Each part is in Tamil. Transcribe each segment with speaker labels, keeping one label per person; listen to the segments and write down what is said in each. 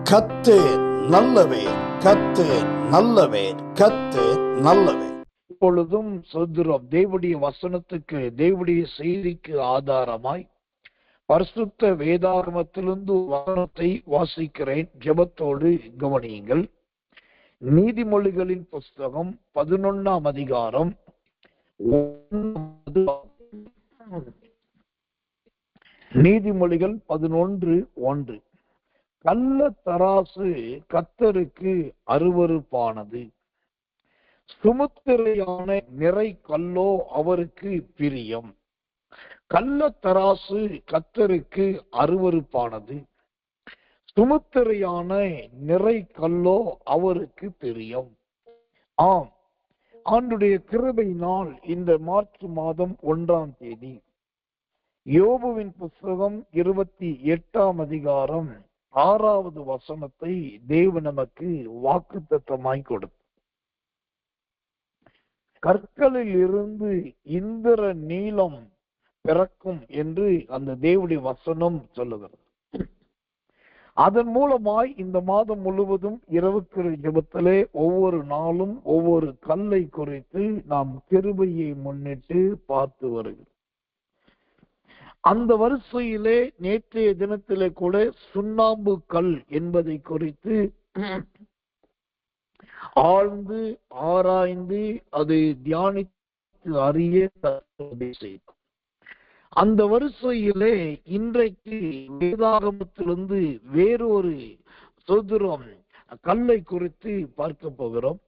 Speaker 1: கர்த்தர் நல்லவர், கர்த்தர் நல்லவர், கர்த்தர் நல்லவர்.
Speaker 2: இப்பொழுதும் சொல்கிறோம். தேவனுடைய வசனத்துக்கு, தேவனுடைய செய்திக்கு ஆதாரமாய் பரிசுத்த வேதாகமத்திலிருந்து வசனத்தை வாசிக்கிறேன். ஜெபத்தோடு கவனியுங்கள். நீதிமொழிகளின் புஸ்தகம் 11ஆம் அதிகாரம் 11:1. கள்ள தராசு கர்த்தருக்கு அருவருப்பானது, சுமுத்திரையான நிறை கல்லோ அவருக்கு பிரியம். கள்ள தராசு கர்த்தருக்கு அருவருப்பானது, சுமுத்திரையான நிறை கல்லோ அவருக்கு பிரியம். ஆம், ஆண்டுடைய கிருபை நாள் இந்த மார்ச் மாதம் 1ஆம் தேதி. யோபுவின் புஸ்தகம் 28ஆம் அதிகாரம் 6வது வசனத்தை தேவன் நமக்கு வாக்குத்தத்தமாய் கொடுத்தார். கற்களில் இருந்து இந்திர நீலம் பிறக்கும் என்று அந்த தேவனுடைய வசனம் சொல்லுகிறது. அதன் மூலமாய் இந்த மாதம் முழுவதும் இரவுக்கு ஜெபத்திலே ஒவ்வொரு நாளும் ஒவ்வொரு கல்லை குறித்து நாம் கிருபையை முன்னிட்டு பார்த்து வருகிறோம். அந்த வரிசையிலே நேற்றைய தினத்திலே கூட சுண்ணாம்பு கல் என்பதை குறித்து ஆழ்ந்து ஆராய்ந்து அதை தியானித்து அறிய செய்தோம். அந்த வரிசையிலே இன்றைக்கு வேதாகமத்திலிருந்து வேறொரு சோதரம் கல்லை குறித்து பார்க்க போகிறோம்.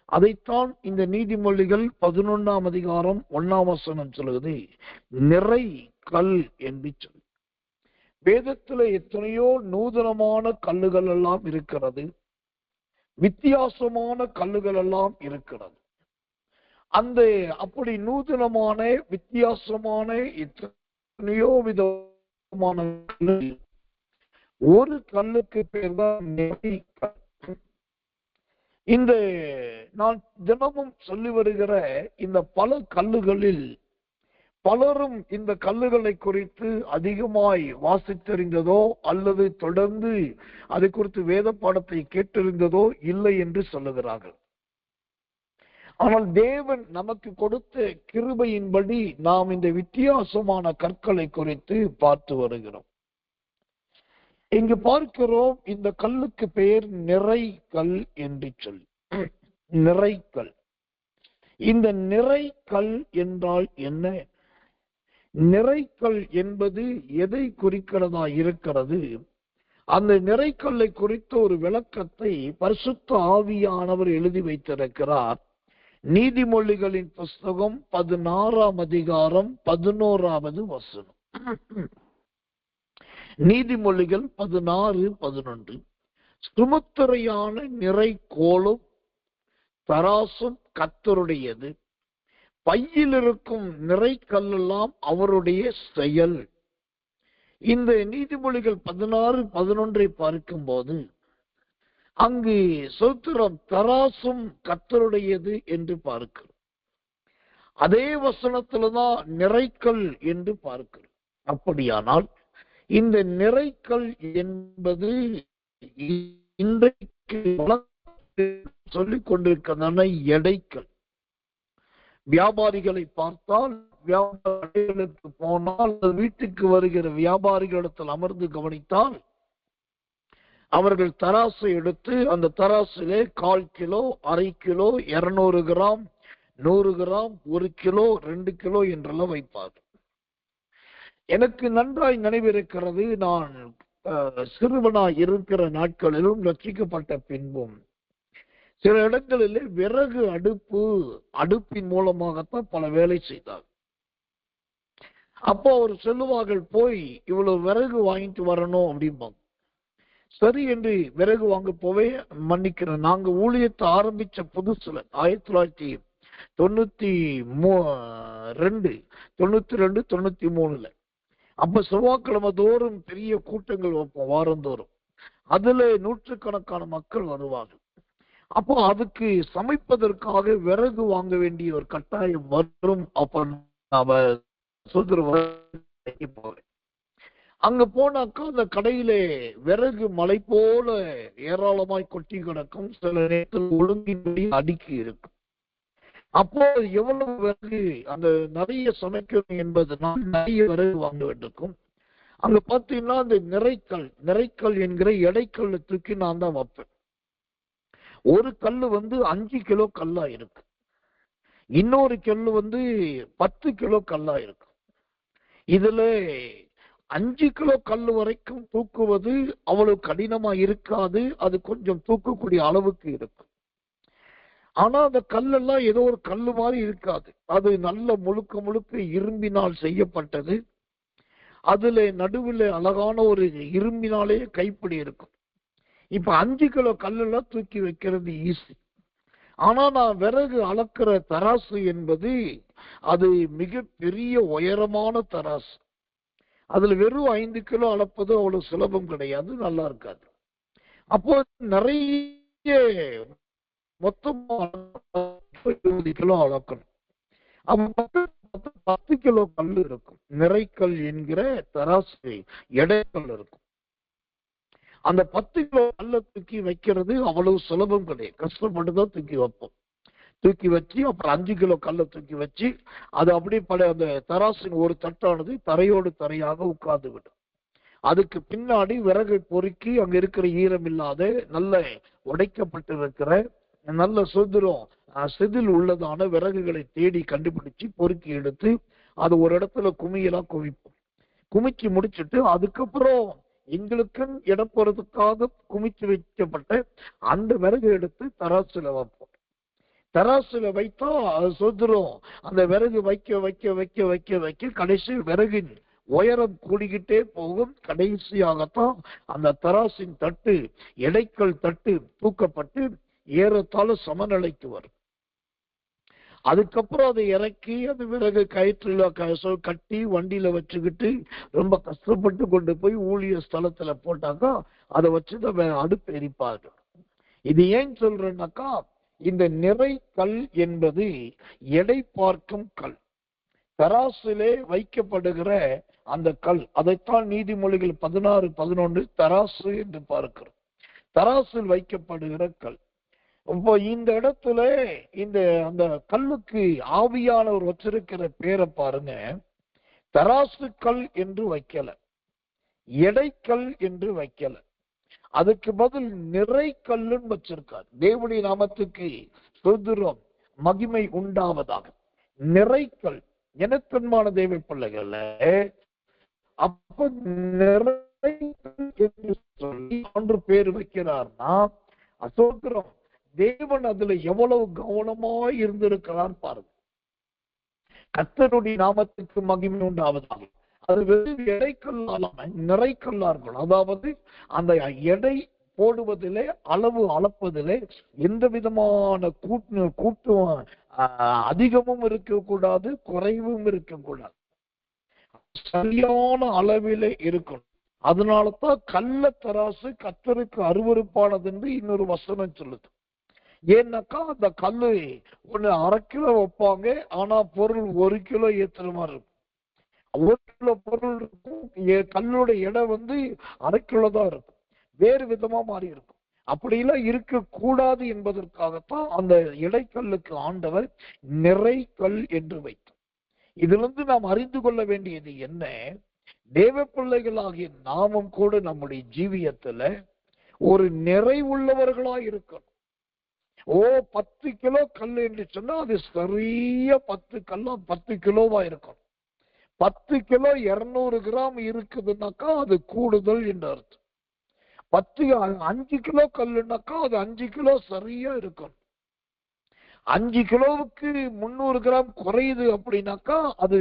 Speaker 2: அதைத்தான் இந்த நீதிமொழிகள் 11ஆம் அதிகாரம் 1ஆம் வசனம் சொல்லுவது நிறை கல் என்று சொல்லி. வேதத்துல எத்தனையோ நூதனமான கல்லுகள் எல்லாம் இருக்கிறது, வித்தியாசமான கல்லுகள் எல்லாம் இருக்கிறது. அந்த அப்படி நூதனமான வித்தியாசமான எத்தனையோ விதமான ஒரு கல்லுக்கு பேர் தான் நிறை கல். இந்த நான் தினமும் சொல்லி வருகிற இந்த பல கல்லுகளில் பலரும் இந்த கல்லுகளை குறித்து அதிகமாய் வாசித்தறிந்ததோ அல்லது தொடர்ந்து அதை குறித்து வேத பாடத்தை கேட்டறிந்ததோ இல்லை என்று சொல்லுகிறார்கள். ஆனால் தேவன் நமக்கு கொடுத்த கிருபையின்படி நாம் இந்த வித்தியாசமான கற்களை குறித்து பார்த்து வருகிறோம். இங்கு பார்க்கிறோம், இந்த கல்லுக்கு பெயர் நிறை கல் என்று சொல்லி. நிறை கல். இந்த நிறை கல் என்றால் என்ன? நிறைக்கல் என்பது எதை குறிக்கிறதா இருக்கிறது? அந்த நிறைக்கல்லை குறித்த ஒரு விளக்கத்தை பரிசுத்த ஆவியானவர் எழுதி வைத்திருக்கிறார். நீதிமொழிகளின் புஸ்தகம் 16ஆம் அதிகாரம் 11வது வசனம். நீதிமொழிகள் 16:11. சுமுத்திரையான நிறை கோலும் தராசும் கர்த்தருடையது, பையில் இருக்கும் நிறை கல்லெல்லாம் அவருடைய செயல். இந்த நீதிமொழிகள் 16:11 பார்க்கும் போது அங்கு சோத்திரம் தராசும் கர்த்தருடையது என்று பார்க்கிறோம். அதே வசனத்துலதான் நிறைக்கல் என்று பார்க்கிறோம். அப்படியானால் இந்த நிறைக்கல் என்பது இன்றைக்கு சொல்லிக் கொண்டிருக்கின்றன எடைக்கல். வியாபாரிகளை பார்த்தால், வியாபாரிகளுக்கு போனால், வீட்டுக்கு வருகிற வியாபாரிகளிடத்தில் அமர்ந்து கவனித்தால் அவர்கள் தராசை எடுத்து அந்த தராசிலே 1/4 kilo, 1/2 kilo, 200 gram, 100 gram, 1 kilo, 2 kilo என்றெல்லாம் வைப்பார். எனக்கு நன்றாய் நினைவிருக்கிறது, நான் சிறுவனாய் இருக்கிற நாட்களிலும் ரட்சிக்கப்பட்ட பின்பும் சில இடங்களிலே விறகு அடுப்பின் மூலமாகத்தான் பல வேலை செய்தார். அப்போ அவர் சொல்லுவார்கள், போய் இவ்வளவு விறகு வாங்கிட்டு வரணும் அப்படிம்பாங்க. சரி என்று விறகு வாங்க போவே, மன்னிக்கிறேன், நாங்க ஊழியத்தை ஆரம்பிச்ச புதுசுல 1992, 93 அப்ப செவ்வாய்க்கிழமை தோறும் பெரிய கூட்டங்கள் வைப்போம், வாரந்தோறும். அதுல நூற்றுக்கணக்கான மக்கள் வருவார்கள். அப்போ அதுக்கு சமைப்பதற்காக விறகு வாங்க வேண்டிய ஒரு கட்டாயம் வரும். அப்ப நாம போவேன். அங்க போனாக்கா அந்த கடையிலே விறகு மலை போல ஏராளமாய் கொட்டி கிடக்கும். சில நேரத்தில் ஒழுங்கின்படி அடுக்கி இருக்கும். அப்போ எவ்வளவு விறகு அந்த நிறைய சமைக்கணும் என்பதனால் நிறைய விறகு வாங்க வேண்டியிருக்கும். அங்க பாத்தீங்கன்னா அந்த நிறைக்கல் என்கிற எடைக்கல்ல தூக்கி நான் தான் வைப்பேன். ஒரு கல்லு 5 கிலோ கல்லா இருக்கு, இன்னொரு கல்லு 10 கிலோ கல்லா இருக்கு. இதுல 5 கிலோ கல்லு வரைக்கும் தூக்குவது அவ்வளவு கடினமா இருக்காது, அது கொஞ்சம் தூக்கக்கூடிய அளவுக்கு இருக்கும். ஆனா அந்த கல்லெல்லாம் ஏதோ ஒரு கல்லு மாதிரி இருக்காது, அது நல்ல முழுக்க முழுக்க இரும்பினால் செய்யப்பட்டது. அதுல நடுவில் அழகான ஒரு இரும்பினாலே கைப்பிடி இருக்கும். இப்ப 5 கிலோ கல்லெல்லாம் தூக்கி வைக்கிறது ஈஸி. ஆனா நான் விறகு அளக்கிற தராசு என்பது அது மிக பெரிய உயரமான தராசு. அதுல வெறும் 5 கிலோ அளப்பது அவ்வளவு சுலபம் கிடையாது, நல்லா இருக்காது. அப்போ நிறைய மொத்தமா 20 கிலோ அளக்கணும். அப்ப 10 கிலோ கல் இருக்கும், நிறைக்கல் என்கிற தராசு எடைக்கல் இருக்கும். அந்த 10 கிலோ கல்லை தூக்கி வைக்கிறது அவ்வளவு சுலபம் கிடையாது, கஷ்டப்பட்டுதான் தூக்கி வைப்போம். தூக்கி வச்சு அப்புறம் 5 கிலோ கல்லை தூக்கி வச்சு அது அப்படியே அந்த தராசின் ஒரு தட்டானது தரையோடு தரையாக உட்கார்ந்து விடும். அதுக்கு பின்னாடி விறகை பொறுக்கி அங்க இருக்கிற ஈரம் இல்லாத நல்ல உடைக்கப்பட்டிருக்கிற நல்ல செதில் உள்ளதான விறகுகளை தேடி கண்டுபிடிச்சு பொறுக்கி எடுத்து அது ஒரு இடத்துல குமியெல்லாம் குவிப்போம். குமிச்சு முடிச்சுட்டு அதுக்கப்புறம் எங்களுக்கு இடம் போறதுக்காக குமிச்சு வைக்கப்பட்ட அந்த விறகு எடுத்து தராசுல வைப்போம். தராசுல வைத்தா அது சொந்துரும். அந்த விறகு வைக்க வைக்க வைக்க வைக்க வைக்க கடைசி விறகின் உயரம் கூடிக்கிட்டே போகும். கடைசியாகத்தான் அந்த தராசின் தட்டு எடைக்கல் தட்டு தூக்கப்பட்டு ஏறத்தாழ சமநிலைக்கு வரும். அதுக்கப்புறம் அதை இறக்கி அந்த விறகு கயிற்றுல கட்டி வண்டியில வச்சுக்கிட்டு ரொம்ப கஷ்டப்பட்டு கொண்டு போய் ஊழிய ஸ்தலத்துல போட்டாக்கா அதை வச்சுதான் அடுப்பு எரிப்பார்கள். இது ஏன் சொல்றேன்னாக்கா, இந்த நிறை கல் என்பது எடை பார்க்கும் கல், தராசிலே வைக்கப்படுகிற அந்த கல். அதைத்தான் நீதிமொழிகள் 16:11 தராசு என்று பார்க்கிறோம். தராசில் வைக்கப்படுகிற கல். இப்போ இந்த இடத்துல அந்த கல்லுக்கு ஆவியானவர் வச்சிருக்கிற பேரை பாருங்க. தராசு கல் என்று வைக்கல, எடைக்கல் என்று வைக்கல, அதுக்கு பதில் நிறை கல்லுன்னு வச்சிருக்கார். தேவனுடைய நாமத்துக்கு ஸ்தோத்திரம், மகிமை உண்டாவதாக. நிறைக்கல். எனக்கன்பான தேவ பிள்ளைகள, அப்ப நிறைக்கல் என்று சொல்லி ஒன்று பேர் வைக்கிறார்னா அசோத்திரம், தேவன் அதுல எவ்வளவு கவனமாய் இருந்திருக்கிறார் பாருங்க. கர்த்தருடைய நாமத்துக்கு மகிமை உண்டாவதாக. அது வெறும் எடைக்கல்லாம நிறைக்கல்லா இருக்கணும். அதாவது அந்த எடை போடுவதிலே, அளவு அளப்பதிலே எந்த விதமான கூட்டு அதிகமும் இருக்கக்கூடாது, குறைவும் இருக்கக்கூடாது, சரியான அளவிலே இருக்கணும். அதனாலதான் கள்ள தராசு கர்த்தருக்கு அருவருப்பானது என்று இன்னொரு வசனம் சொல்லுது. ஏன்னாக்கா அந்த கல்லு ஒண்ணு 1/2 கிலோ வைப்பாங்க, ஆனா பொருள் 1 கிலோ ஏத்துற மாதிரி இருக்கும். 1 கிலோ பொருள் இருக்கும், கல்லோட எடை 1/2 கிலோ தான் இருக்கும், வேறு விதமா மாறி இருக்கும். அப்படியெல்லாம் இருக்க கூடாது என்பதற்காகத்தான் அந்த எடைக்கல்லுக்கு ஆண்டவர் நிறைக்கல் என்று வைத்தார். இதிலிருந்து நாம் அறிந்து கொள்ள வேண்டியது என்ன? தேவ பிள்ளைகளாகிய நாமும் கூட நம்முடைய ஜீவியத்துல ஒரு நிறைவுள்ளவர்களா இருக்கணும். 10 கிலோ கல் என்று சொன்னா அது சரியா 10 கிலோவா இருக்கும். 10 கிலோ 200 கிராம் இருக்குதுன்னாக்கா அது கூடுதல் என்று அர்த்தம். 5 கிலோ கல்லுனாக்கா அது 5 கிலோ சரியா இருக்கும். 5 கிலோவுக்கு 300 கிராம் குறையுது அப்படின்னாக்கா அது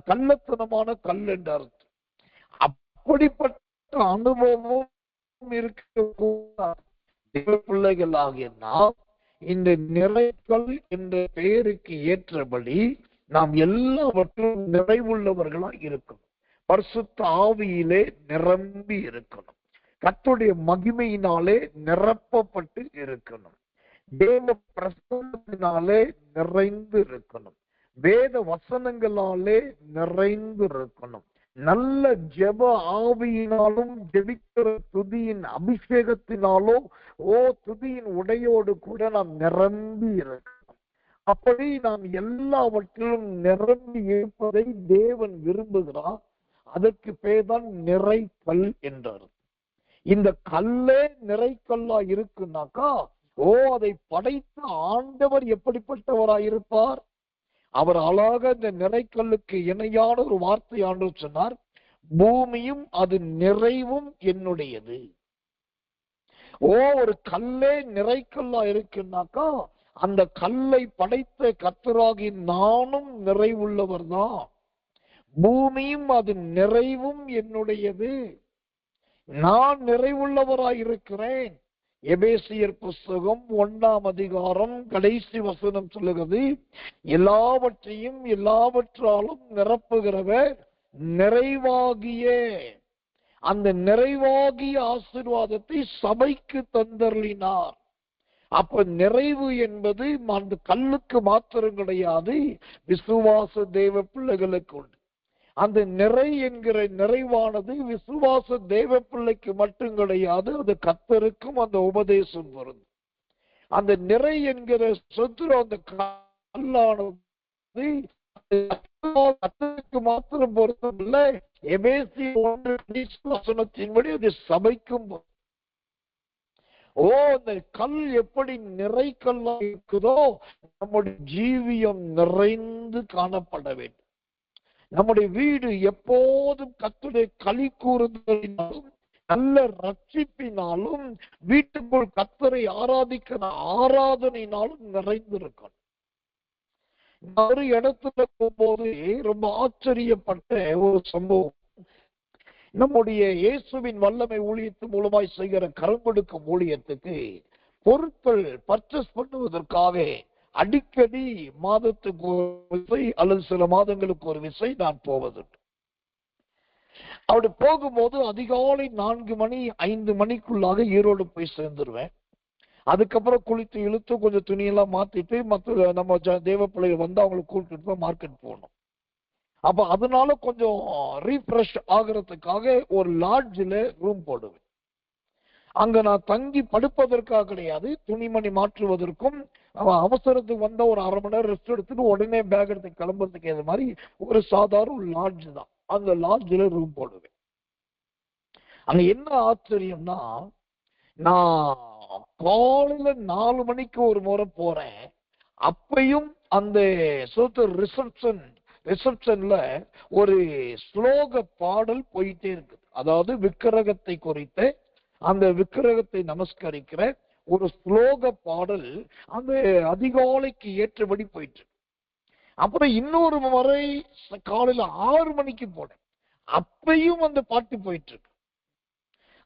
Speaker 2: கள்ளத்தனமான கல் என்று அர்த்தம். அப்படிப்பட்ட அனுபவம் இருக்க தேவ பிள்ளைகளாகிய நாம் இந்த நிறைக்கல் என்ற பெயருக்கு ஏற்றபடி நாம் எல்லாவற்றும் நிறைவுள்ளவர்களா இருக்கணும். பரிசுத்த ஆவியிலே நிரம்பி இருக்கணும். கர்த்தருடைய மகிமையினாலே நிரப்பப்பட்டு இருக்கணும். தேவ பிரசன்னத்தினாலே நிறைந்து இருக்கணும். வேத வசனங்களாலே நிறைந்து இருக்கணும். நல்ல ஜெப ஆவியினாலும் ஜெபிக்கிற துதியின் அபிஷேகத்தினாலோ துதியின் உடையோடு கூட நாம் நிரம்பி இருக்கணும். அப்படி நாம் எல்லாவற்றிலும் நிரம்பி இருப்பதை தேவன் விரும்புகிறார். அதற்கு பேர்தான் நிறைக்கல் என்றார். இந்த கல்லே நிறைக்கல்லா இருக்குன்னாக்கா அதை படைத்த ஆண்டவர் எப்படிப்பட்டவராயிருப்பார்? அவர் அழகாக இந்த நிறைக்கல்லுக்கு இணையான ஒரு வார்த்தை ஆண்டவர் சொன்னார், பூமியும் அது நிறைவும் என்னுடையது. ஒரு கல்லே நிறைக்கல்லா இருக்குன்னாக்கா அந்த கல்லை படைத்த கர்த்தராகி நானும் நிறைவுள்ளவர் தான். பூமியும் அது நிறைவும் என்னுடையது, நான் நிறைவுள்ளவராயிருக்கிறேன். எபேசியர் புஸ்தகம் 1ஆம் அதிகாரம் கடைசி வசனம் சொல்லுகிறது, எல்லாவற்றையும் எல்லாவற்றாலும் நிரப்புகிறவர் நிறைவாகிய அந்த நிறைவாகிய ஆசீர்வாதத்தை சபைக்கு தந்தருளினார். அப்ப நிறைவு என்பது அந்த கல்லுக்கு மாத்திரம் கிடையாது, விசுவாச தேவ பிள்ளைகளுக்கு உண்டு. அந்த நிறை என்கிற நிறைவானது விசுவாச தேவ பிள்ளைக்கு மட்டும் கிடையாது, அது கர்த்தருக்கும் அந்த உபதேசம் வரும். அந்த நிறை என்கிற சொத்து அந்த கல்லானது கர்த்தருக்கு மாத்திரம் பொருத்தமில்லை, எபேசியர் 1:20 அது சபைக்கும். அந்த கல் எப்படி நிறைக்கல்லா இருக்குதோ நம்முடைய ஜீவியம் நிறைந்து காணப்பட வேண்டும். நம்முடைய வீடு எப்போதும் கர்த்தருடைய களி கூறுதலினாலும் நல்ல ரட்சிப்பினாலும் வீட்டுக்குள் கர்த்தரை ஆராதிக்கிற ஆராதனையினாலும் நிறைந்திருக்கணும். ஒரு இடத்துல போகும்போது ரொம்ப ஆச்சரியப்பட்ட ஒரு சம்பவம், நம்முடைய இயேசுவின் வல்லமை ஊழியத்து மூலமாய் செய்கிற கரங்கொடுக்கும் ஊழியத்துக்கு பொருட்கள் பர்ச்சேஸ் பண்ணுவதற்காக அடிக்கடி மாதத்துக்கு ஒரு விசை அல்லது சில மாதங்களுக்கு ஒரு விசை நான் போவதுண்டு. அப்படி போகும்போது அதிகாலை 4 மணி 5 மணிக்குள்ளாக ஈரோடு போய் சேர்ந்துருவேன். அதுக்கப்புறம் குளித்து இழுத்து கொஞ்சம் துணியெல்லாம் மாத்திட்டு மற்ற நம்ம தேவ பிள்ளைகள் வந்து அவங்களுக்கு கூப்பிட்டு போய் மார்க்கெட் போகணும். அப்ப அதனால கொஞ்சம் ரீஃப்ரெஷ் ஆகிறதுக்காக ஒரு லாட்ஜில் ரூம் போடுவேன். அங்க நான் தங்கி படுப்பதற்காக கிடையாது, துணிமணி மாற்றுவதற்கும் அவசரத்துக்கு வந்த ஒரு 1/2 மணி நேரம் ரெஸ்ட் எடுத்துட்டு உடனே பேக் எடுத்து கிளம்புறதுக்கு ஏற்ற மாதிரி ஒரு சாதாரண ஒரு லாட்ஜ் தான். அந்த லாட்ஜில் ரூம் போடுவேன். அங்க என்ன ஆச்சரியம்னா, நான் காலையில 4 மணிக்கு ஒரு முறை போறேன். அப்பையும் அந்த ரிசப்ஷன்ல ஒரு ஸ்லோக பாடல் போயிட்டே இருக்குது. அதாவது விக்கிரகத்தை குறித்த அந்த விக்கிரகத்தை நமஸ்கரிக்கிற ஒரு ஸ்லோக பாடல் அந்த அதிகாலைக்கு ஏற்றபடி போயிட்டு. அப்புறம் இன்னொரு முறை காலையில 6 மணிக்கு போனேன். அப்பையும் அந்த பாட்டு போயிட்டு இருக்கு.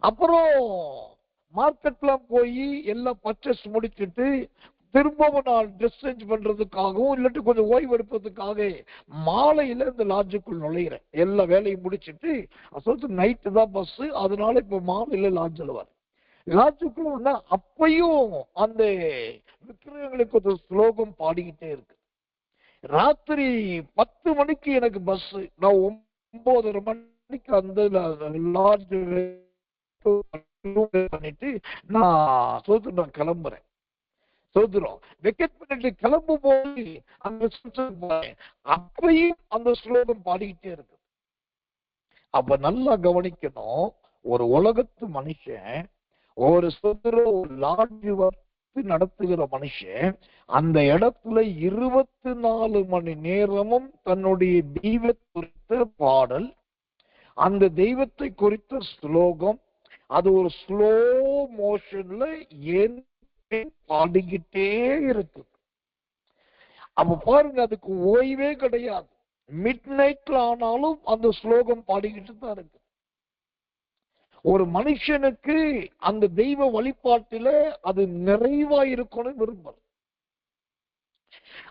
Speaker 2: அப்புறம் மார்க்கெட்ல போய் எல்லாம் பர்ச்சேஸ் முடிச்சுட்டு திரும்பவும் நான் ட்ரெஸ் சேஞ்ச் பண்றதுக்காகவும் இல்லாட்டி கொஞ்சம் ஓய்வு எடுப்பதுக்காக மாலையில இந்த லாட்ஜுக்குள் நுழையிறேன். எல்லா வேலையும் முடிச்சுட்டு சொல்லிட்டு நைட்டு தான் பஸ், அதனால இப்ப மாலையில லாட்ஜில் வர லாட்ஜுக்குள்ள வந்தா அப்பையும் அந்த விக்கிரகங்களுக்கு ஒரு ஸ்லோகம் பாடிக்கிட்டே இருக்கு. ராத்திரி 10 மணிக்கு எனக்கு பஸ். நான் 9:30 மணிக்கு அந்த லாட்ஜ் பண்ணிட்டு நான் கிளம்புறேன். வெக்கெட் பண்ணிட்டு கிளம்பும் போது அந்த அப்பையும் அந்த ஸ்லோகம் பாடிக்கிட்டே இருக்கு. அப்ப நல்லா கவனிக்கணும், ஒரு உலகத்து மனுஷன் ஒரு ஒரு லாட்ஜ் நடத்துகிற மனுஷன் அந்த இடத்துல 24 மணி நேரமும் தன்னுடைய தெய்வத்தை குறித்த பாடல், அந்த தெய்வத்தை குறித்த ஸ்லோகம், அது ஒரு ஸ்லோ மோஷன்ல ஏன் பாடிக்கிட்டே இருக்கு. அப்ப பாருங்க, அதுக்கு ஓய்வே கிடையாது. மிட் நைட்ல ஆனாலும் அந்த ஸ்லோகம் பாடிக்கிட்டு தான் இருக்கு. ஒரு மனுஷனுக்கு அந்த தெய்வ வழிபாட்டில அது நிறைவா இருக்கணும் விரும்பும்.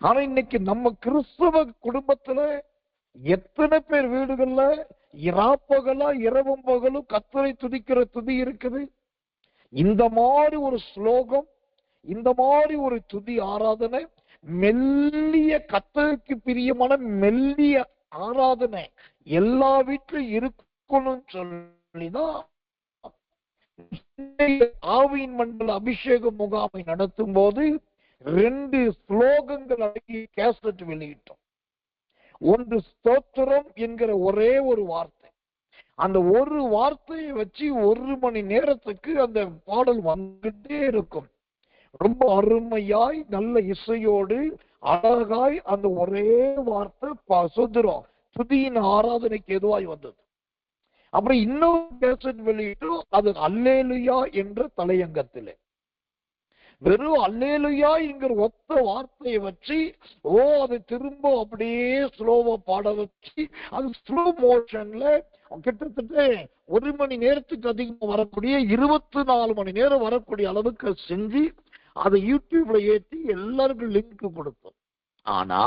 Speaker 2: ஆனா இன்னைக்கு நம்ம கிறிஸ்தவ குடும்பத்துல எத்தனை பேர் வீடுகள்ல இராப்பகலா இரவும் பகலும் கர்த்தரை துதிக்கிற துதி இருக்குது. இந்த மாதிரி ஒரு ஸ்லோகம், இந்த மாதிரி ஒரு துதி ஆராதனை, மெல்லிய கர்த்தருக்கு பிரியமான மெல்லிய ஆராதனை எல்லா வீட்டிலும் இருக்கணும்னு சொல்லிதான் ஆவியின் மண்டல அபிஷேக முகாமை நடத்தும் போது 2 ஸ்லோகங்கள் அடங்கிய கேசட் வெளியிட்டோம். ஒன்று ஸ்தோத்திரம் என்கிற ஒரே ஒரு வார்த்தை. அந்த ஒரு வார்த்தையை வச்சு 1 மணி நேரத்துக்கு அந்த பாடல் வந்துட்டே இருக்கும். ரொம்ப அருமையாய் நல்ல இசையோடு அழகாய் அந்த ஒரே வார்த்தை சுத்திரம் துதியின் ஆராதனைக்கு எதுவாய் வந்தது. அப்புறம் இன்னொரு கேசட் வெளியிட்டோம். அது அல்லேலுயா என்ற தலையங்கத்திலே வெறும் அல்லேலுயா என்கிற ஒத்த வார்த்தையை வச்சு அதை திரும்ப அப்படியே ஸ்லோவா பாட வச்சு அது ஸ்லோ மோஷன்ல கிட்டத்தட்ட 1 மணி நேரத்துக்கு அதிகமா வரக்கூடிய 24 மணி நேரம் வரக்கூடிய அளவுக்கு செஞ்சு அதை யூடியூப்ல ஏற்றி எல்லாருக்கும் லிங்க் கொடுத்தோம். ஆனா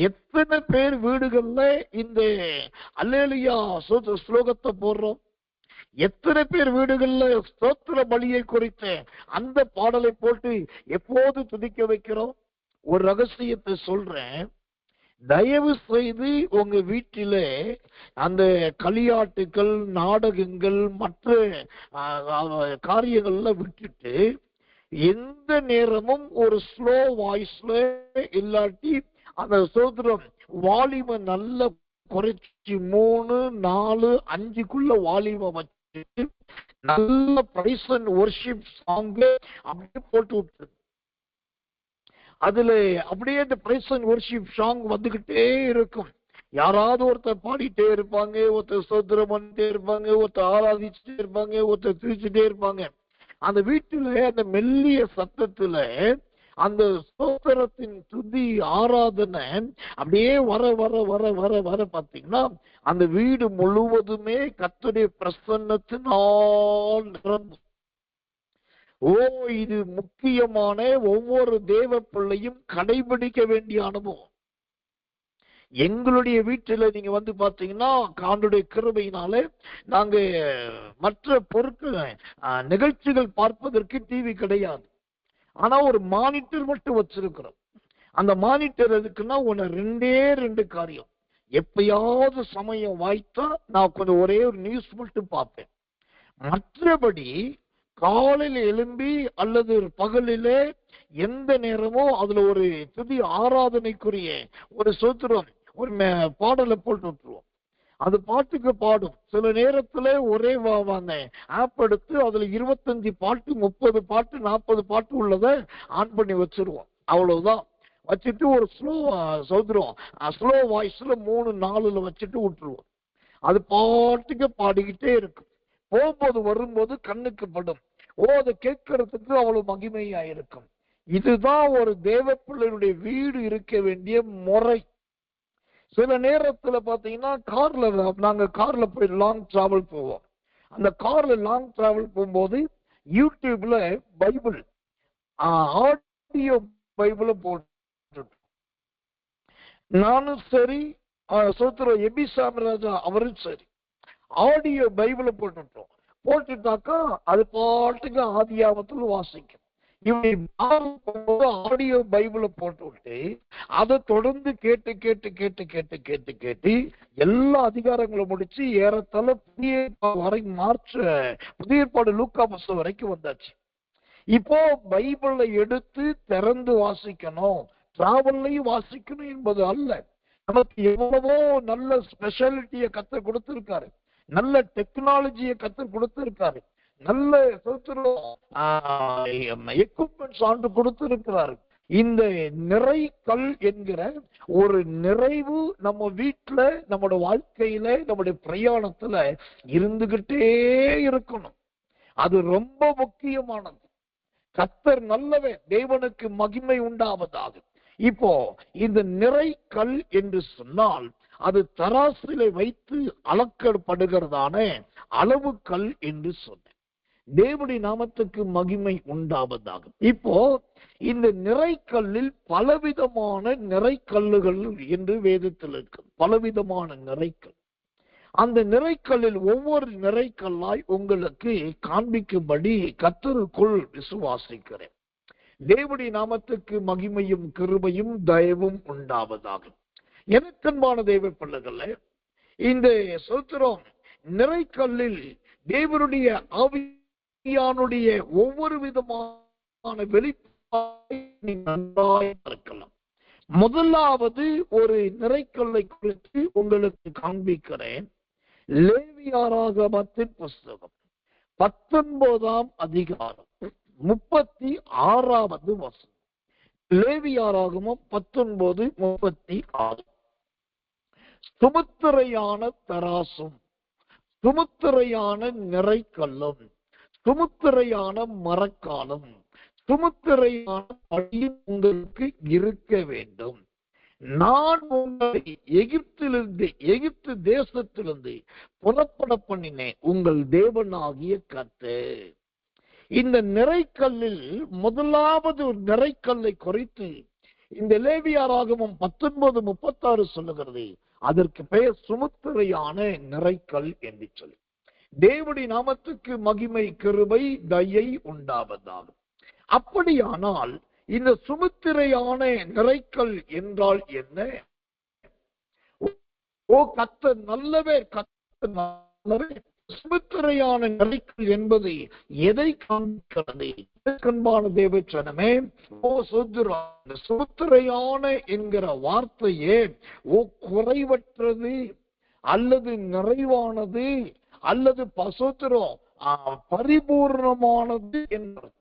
Speaker 2: எத்தனை பேர் வீடுகள்ல இந்த அல்லேலுயா ஸ்லோகத்தை போடுறோம்? எத்தனை பேர் வீடுகள்ல ஸ்தோத்திர பலியை குறித்த அந்த பாடலை போட்டு எப்போது துதிக்க வைக்கிறோம்? ஒரு ரகசியத்தை சொல்றேன். தயவு செய்து உங்க வீட்டிலே அந்த களியாட்டுகள், நாடகங்கள், மற்ற காரியங்கள்ல விட்டுட்டு எந்த நேரமும் ஒரு ஸ்லோ வாய்ஸ்ல இல்லாட்டி அந்த ஸ்தோத்திரம் வால்யூமை நல்ல குறைச்சி 3, 4, 5க்குள்ள வால்யூமை வச்சுட்டு நல்ல பிரைஸ் அண்ட் வொர்ஷிப் சாங் அப்படியே போட்டு விட்டு அதுல அப்படியே இந்த பிரைஸ் அண்ட் வொர்ஷிப் சாங் வந்துகிட்டே இருக்கும். யாராவது ஒருத்தர் பாடிட்டே இருப்பாங்க, ஒருத்தர் ஸ்தோத்திரம் பண்ணிட்டே இருப்பாங்க, ஒருத்தர் ஆராதிச்சுட்டே இருப்பாங்க, ஒருத்தர் சிரிச்சுட்டே இருப்பாங்க. அந்த வீட்டுல அந்த மெல்லிய சத்தத்துல அந்த ஸ்தோத்திரத்தின் துதி ஆராதனை அப்படியே வர வர வர வர வர பாத்தீங்கன்னா அந்த வீடு முழுவதுமே கர்த்தருடைய பிரசன்னத்தினால் நிரம்பும். இது முக்கியமான ஒவ்வொரு தேவ பிள்ளையும் கடைபிடிக்க வேண்டிய அனுபவம். எங்களுடைய வீட்டுல நீங்க வந்து பாத்தீங்கன்னா ஆண்டவருடைய கிருபையினாலே நாங்க மற்ற பொருட்கள் நிகழ்ச்சிகள் பார்ப்பதற்கு டிவி கிடையாது. ஆனா ஒரு மானிட்டர் மட்டும் வச்சிருக்கிறோம். அந்த மானிட்டர் எதுக்குன்னா 2 காரியம். எப்பயாவது சமயம் வாய்த்தா நான் கொஞ்சம் ஒரே ஒரு நியூஸ் மட்டும் பார்ப்பேன். மற்றபடி காலையில் எழும்பி அல்லது பகலிலே எந்த நேரமோ அதுல ஒரு துதி ஆராதனைக்குரிய ஒரு ஸ்தோத்திரம் ஒரு பாடலை போட்டு விட்டுருவோம். அது பாட்டுக்கு பாடும். சில நேரத்துல ஒரே ஆப் எடுத்து அதுல 25 பாட்டு, 30 பாட்டு, 40 பாட்டு உள்ளதை ஆன் பண்ணி வச்சிருவோம். அவ்வளவுதான். வச்சுட்டு ஒரு ஸ்லோ வாய்ஸ்ல 3, 4ல வச்சுட்டு விட்டுருவோம். அது பாட்டுக்கு பாடிக்கிட்டே இருக்கும். போகும்போது வரும்போது கண்ணுக்கு படும். அதை கேட்கறதுக்கு அவ்வளவு மகிமையா இருக்கும். இதுதான் ஒரு தேவ பிள்ளையுடைய வீடு இருக்க வேண்டிய முறை. சில நேரத்துல பாத்தீங்கன்னா நாங்க கார்ல போய் லாங் டிராவல் போவோம். அந்த கார்ல லாங் டிராவல் போகும்போது யூடியூப்ல பைபிள் ஆடியோ பைபிள போட்டு நானும் சரி எபி சாமிராஜா அவரும் சரி ஆடியோ பைபிள போட்டுட்டாக்கா அது பாட்டுக்கு ஆதியாகமத்தில் வாசிக்கும். ஆடியோ பைபிள போட்டு விட்டு அதை தொடர்ந்து கேட்டு கேட்டு கேட்டு கேட்டு கேட்டு கேட்டு எல்லா அதிகாரங்களும் முடிச்சு ஏறத்தாழ புதிய ஏற்பாடு லூக்கா புத்தகம் வரைக்கும் வந்தாச்சு. இப்போ பைபிளை எடுத்து திறந்து வாசிக்கணும், டிராவல்லையும் வாசிக்கணும் என்பது அல்ல. நமக்கு எவ்வளவோ நல்ல ஸ்பெஷாலிட்டியை கத்து கொடுத்திருக்காரு, நல்ல டெக்னாலஜியை கத்து கொடுத்திருக்காரு, நல்ல எக்யூப்மெண்ட்ஸ் ஆண்டு கொடுத்திருக்கிறாரு. இந்த நிறைக்கல் என்கிற ஒரு நிறைவு நம்ம வீட்டுல, நம்முடைய வாழ்க்கையில, நம்முடைய பிரயாணத்துல இருந்துகிட்டே இருக்கணும். அது ரொம்ப முக்கியமானது. கர்த்தர் நல்லவன், தேவனுக்கு மகிமை உண்டாவதாக. இப்போ இந்த நிறைக்கல் என்று சொன்னால் அது தராசிலை வைத்து அளக்கப்படுகிறதான அளவு கல் என்று சொன்ன. தேவனுடைய நாமத்துக்கு மகிமை உண்டாவதாக. இப்போ இந்த நிறைக்கல்லில் பலவிதமான நிறைக்கல்லுகள் என்று வேதத்தில் இருக்கு. பலவிதமான நிறைக்கல். அந்த நிறைக்கல்லில் ஒவ்வொரு நிறைக்கல்லாய் உங்களுக்கு காண்பிக்கும்படி கர்த்தருக்குள் விசுவாசிக்கிறேன். தேவனுடைய நாமத்துக்கு மகிமையும் கிருபையும் தயவும் உண்டாவதாக. எனக்கன்பான தேவ பிள்ளைகளே, இந்த சோத்திரம் நிறைக்கல்லில் தேவனுடைய ஆவியானுடைய ஒவ்வொரு விதமான வெளிப்பாட்டை நன்றாய் பார்க்கலாம். முதலாவது ஒரு நிறைக்கல்லை குறித்து உங்களுக்கு காண்பிக்கிறேன். லேவியராகமத்தின் புஸ்தகம் 19ஆம் அதிகாரம் 36வது வசனம். லேவியராகமம் 19:36. சுமுத்திரையான தராசும் சுமுத்திரையான நிறைக்கல்லும் சுமுத்திரையான மரக்காலும் சுமுத்திரையான படியும் உங்களுக்கு இருக்க வேண்டும். நான் உங்களை எகிப்து தேசத்திலிருந்து புறப்பட பண்ணினேன், உங்கள் தேவனாகிய கர்த்தர். இந்த நிறைக்கல்லில் முதலாவது நிறைக்கல்லை குறித்து இந்த லேவியராகமம் 19:36 சொல்லுகிறது. அதற்கு பெயர் சுமுத்திரையான நிறைக்கல் என்று சொல்லி. தேவனுடைய நாமத்துக்கு மகிமை, கிருபை, தயை உண்டாவதாக. அப்படியானால் இந்த சுமுத்திரையான நிறைக்கல் என்றால் என்ன? ஓ கர்த்தர் நல்லவர், கர்த்தர் நல்லவர். சுமுத்திரையான நிறைக்கல் என்பது எதை காண்பிக்கிறது? அன்பான தேவச்சனமே, ஓ சோதரா, சுமுத்திரையான என்கிற வார்த்தையே ஓ குறைவற்றது அல்லது நிறைவானது அல்லது பசுத்திரம் பரிபூர்ணமானது என்பது.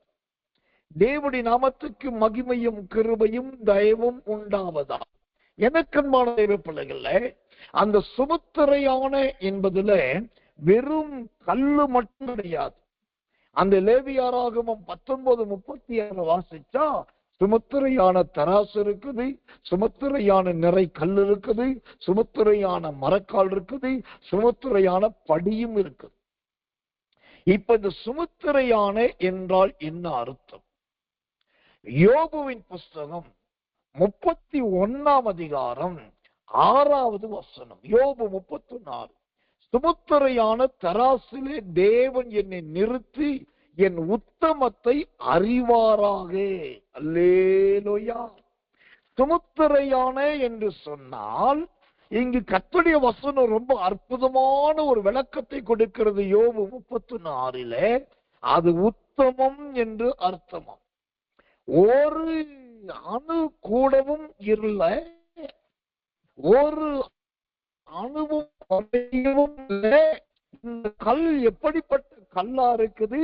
Speaker 2: தேவனுடைய நாமத்துக்கு மகிமையும் கிருபையும் தயவும் உண்டாவதா. எனக்கன்பான தேவ பிள்ளைகள, அந்த சுமுத்திரையான என்பதுல வெறும் கல்லு மட்டும் கிடையாது. அந்த லேவியராகமம் 19:36 வாசிச்சா சுமுத்திரையான தராசு இருக்குது, சுமுத்திரையான நிறை கல் இருக்குது, சுமுத்திரையான மரக்கால் இருக்குது, சுமுத்திரையான படியும் இருக்குது. இப்ப இந்த சுமுத்திரையான என்றால் என்ன அர்த்தம்? யோபுவின் புஸ்தகம் 31ஆம் அதிகாரம் 6வது வசனம். யோபு 34. சுமுத்திரையான தராசிலே தேவன் என்னை நிறுத்தி என் உத்தமத்தை அறிவாராக. அல்லேலூயா. சுமுத்திரையான என்று சொன்னால் இங்கு கர்த்தருடைய வசனம் ரொம்ப அற்புதமான ஒரு விளக்கத்தை கொடுக்கிறது. யோபு 34. அது உத்தமம் என்று அர்த்தமாம். ஒரு அணு கூடவும் இருள, ஒரு அணுவும் இந்த கல் எப்படிப்பட்ட கல்லா இருக்குது?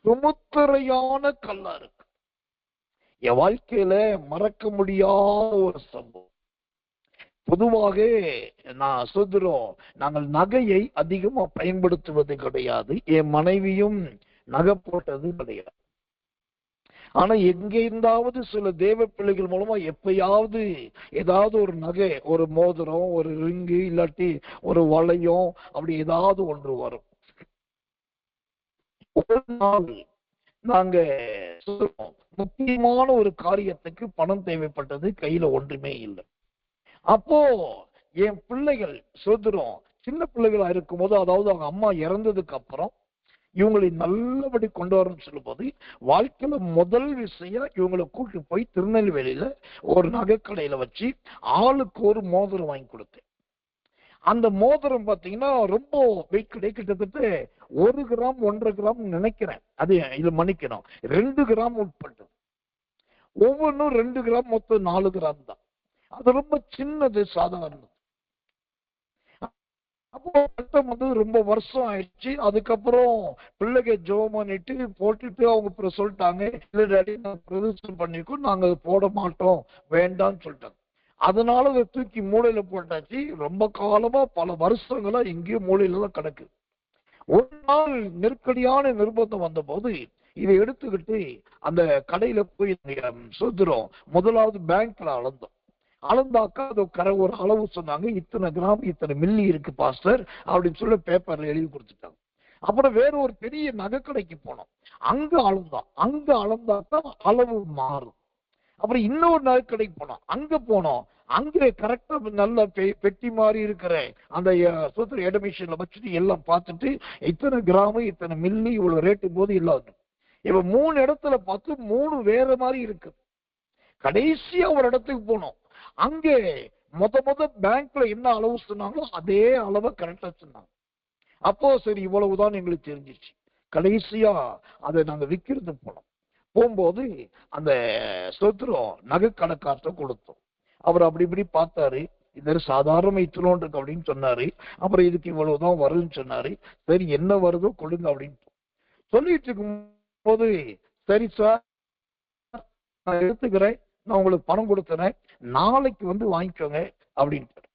Speaker 2: சுமுத்திரையான கல்லா இருக்கு. என் வாழ்க்கையில மறக்க முடியாத ஒரு சம்பவம். பொதுவாக நான் சொல்றோம், நாங்கள் நகையை அதிகமா பயன்படுத்துவது கிடையாது. என் மனைவியும் நகை போட்டது கிடையாது. ஆனா எங்க இருந்தாவது சில தேவ பிள்ளைகள் மூலமா எப்பயாவது ஏதாவது ஒரு நகை, ஒரு மோதிரம், ஒரு ரிங்கு, இல்லாட்டி ஒரு வளையம், அப்படி ஏதாவது ஒன்று வரும். ஒரு நாள் நாங்க முக்கியமான ஒரு காரியத்துக்கு பணம் தேவைப்பட்டது, கையில ஒன்றுமே இல்லை. அப்போ என் பிள்ளைகள் சொல்றோம், சின்ன பிள்ளைகளா இருக்கும் போது, அதாவது அவங்க அம்மா இறந்ததுக்கு அப்புறம் இவங்களை நல்லபடி கொண்டு வரணும்னு சொல்லும் போது, வாழ்க்கையில முதல் விஷயம் இவங்களை கூட்டு போய் திருநெல்வேலியில ஒரு நகைக்கடையில வச்சு ஆளுக்கு ஒரு மோதிரம் வாங்கி கொடுத்தேன். அந்த மோதிரம் பாத்தீங்கன்னா ரொம்ப வெயிட், கிட்டத்தட்ட 1 கிராம் 1.5 கிராம் நினைக்கிறேன். அது இது மன்னிக்கணும், 2 கிராம் உட்பட்டது. ஒவ்வொன்றும் 2 கிராம், மொத்தம் 4 கிராம் தான். அது ரொம்ப சின்னது, சாதாரணது. அப்போ கட்டம் வந்து ரொம்ப வருஷம் ஆயிடுச்சு. அதுக்கப்புறம் பிள்ளைங்க ஜோம் பண்ணிட்டு போட்டுட்டு அவங்க சொல்லிட்டாங்க, இல்லை டாடி நாங்க பிரதர்ஷனம் பண்ணிருக்கோம், நாங்க அதை போட மாட்டோம், வேண்டாம்னு சொல்லிட்டாங்க. அதனால அதை தூக்கி மூளையில போட்டாச்சு. ரொம்ப காலமா பல வருஷங்களா எங்கேயோ மூளையில தான் கிடக்கு. ஒரு நாள் நெருக்கடியான நிர்பந்தம் வந்த போது இதை எடுத்துக்கிட்டு அந்த கடையில போய் சொல்றோம், முதலாவது பேங்க்ல அளந்தாக்கா அது ஒரு அளவு சொன்னாங்க, இத்தனை கிராம் இத்தனை மில்லி இருக்கு பாஸ்டர் அப்படின்னு சொல்லி பேப்பர்ல எழுதி கொடுத்துட்டாங்க. அப்புறம் வேற ஒரு பெரிய நகைக்கடைக்கு போனோம், அங்க அளந்தாக்கா அளவு மாறும். அப்புறம் இன்னொரு நகைக்கடைக்கு போனோம், அங்க கரெக்டா நல்ல பெட்டி மாதிரி இருக்கிற அந்த சூத்திர எடமிஷன்ல வச்சுட்டு எல்லாம் பார்த்துட்டு இத்தனை கிராமு இத்தனை மில்லி இவ்வளவு ரேட்டு போது இல்லாது. இப்ப 3 இடத்துல பார்த்து 3 வேற மாதிரி இருக்கு. கடைசியா ஒரு இடத்துக்கு போனோம், அங்கே முத பேங்க்ல என்ன அளவு சொன்னாங்களோ அதே அளவை கரெக்டா சொன்னாங்க. அப்போ சரி இவ்வளவுதான் எங்களுக்கு தெரிஞ்சிச்சு. கடைசியா அதை நாங்க விற்கிறது போகும்போது அந்த சொத்துரம் நகை கணக்கார்ட்ட கொடுத்தோம். அவர் அப்படி இப்படி பார்த்தாரு, இது சாதாரண இத்தனோன் இருக்கு அப்படின்னு சொன்னாரு. அப்புறம் இதுக்கு இவ்வளவுதான் வரும்னு சொன்னாரு. சரி என்ன வருதோ கொடுங்க அப்படின்னு சொல்லிட்டு இருக்கும் போது, சரி சார் நான் எடுத்துக்கிறேன், நான் உங்களுக்கு பணம் கொடுத்துறேன், நாளைக்கு வந்து வாங்கிக்கோங்க அப்படின்ட்டு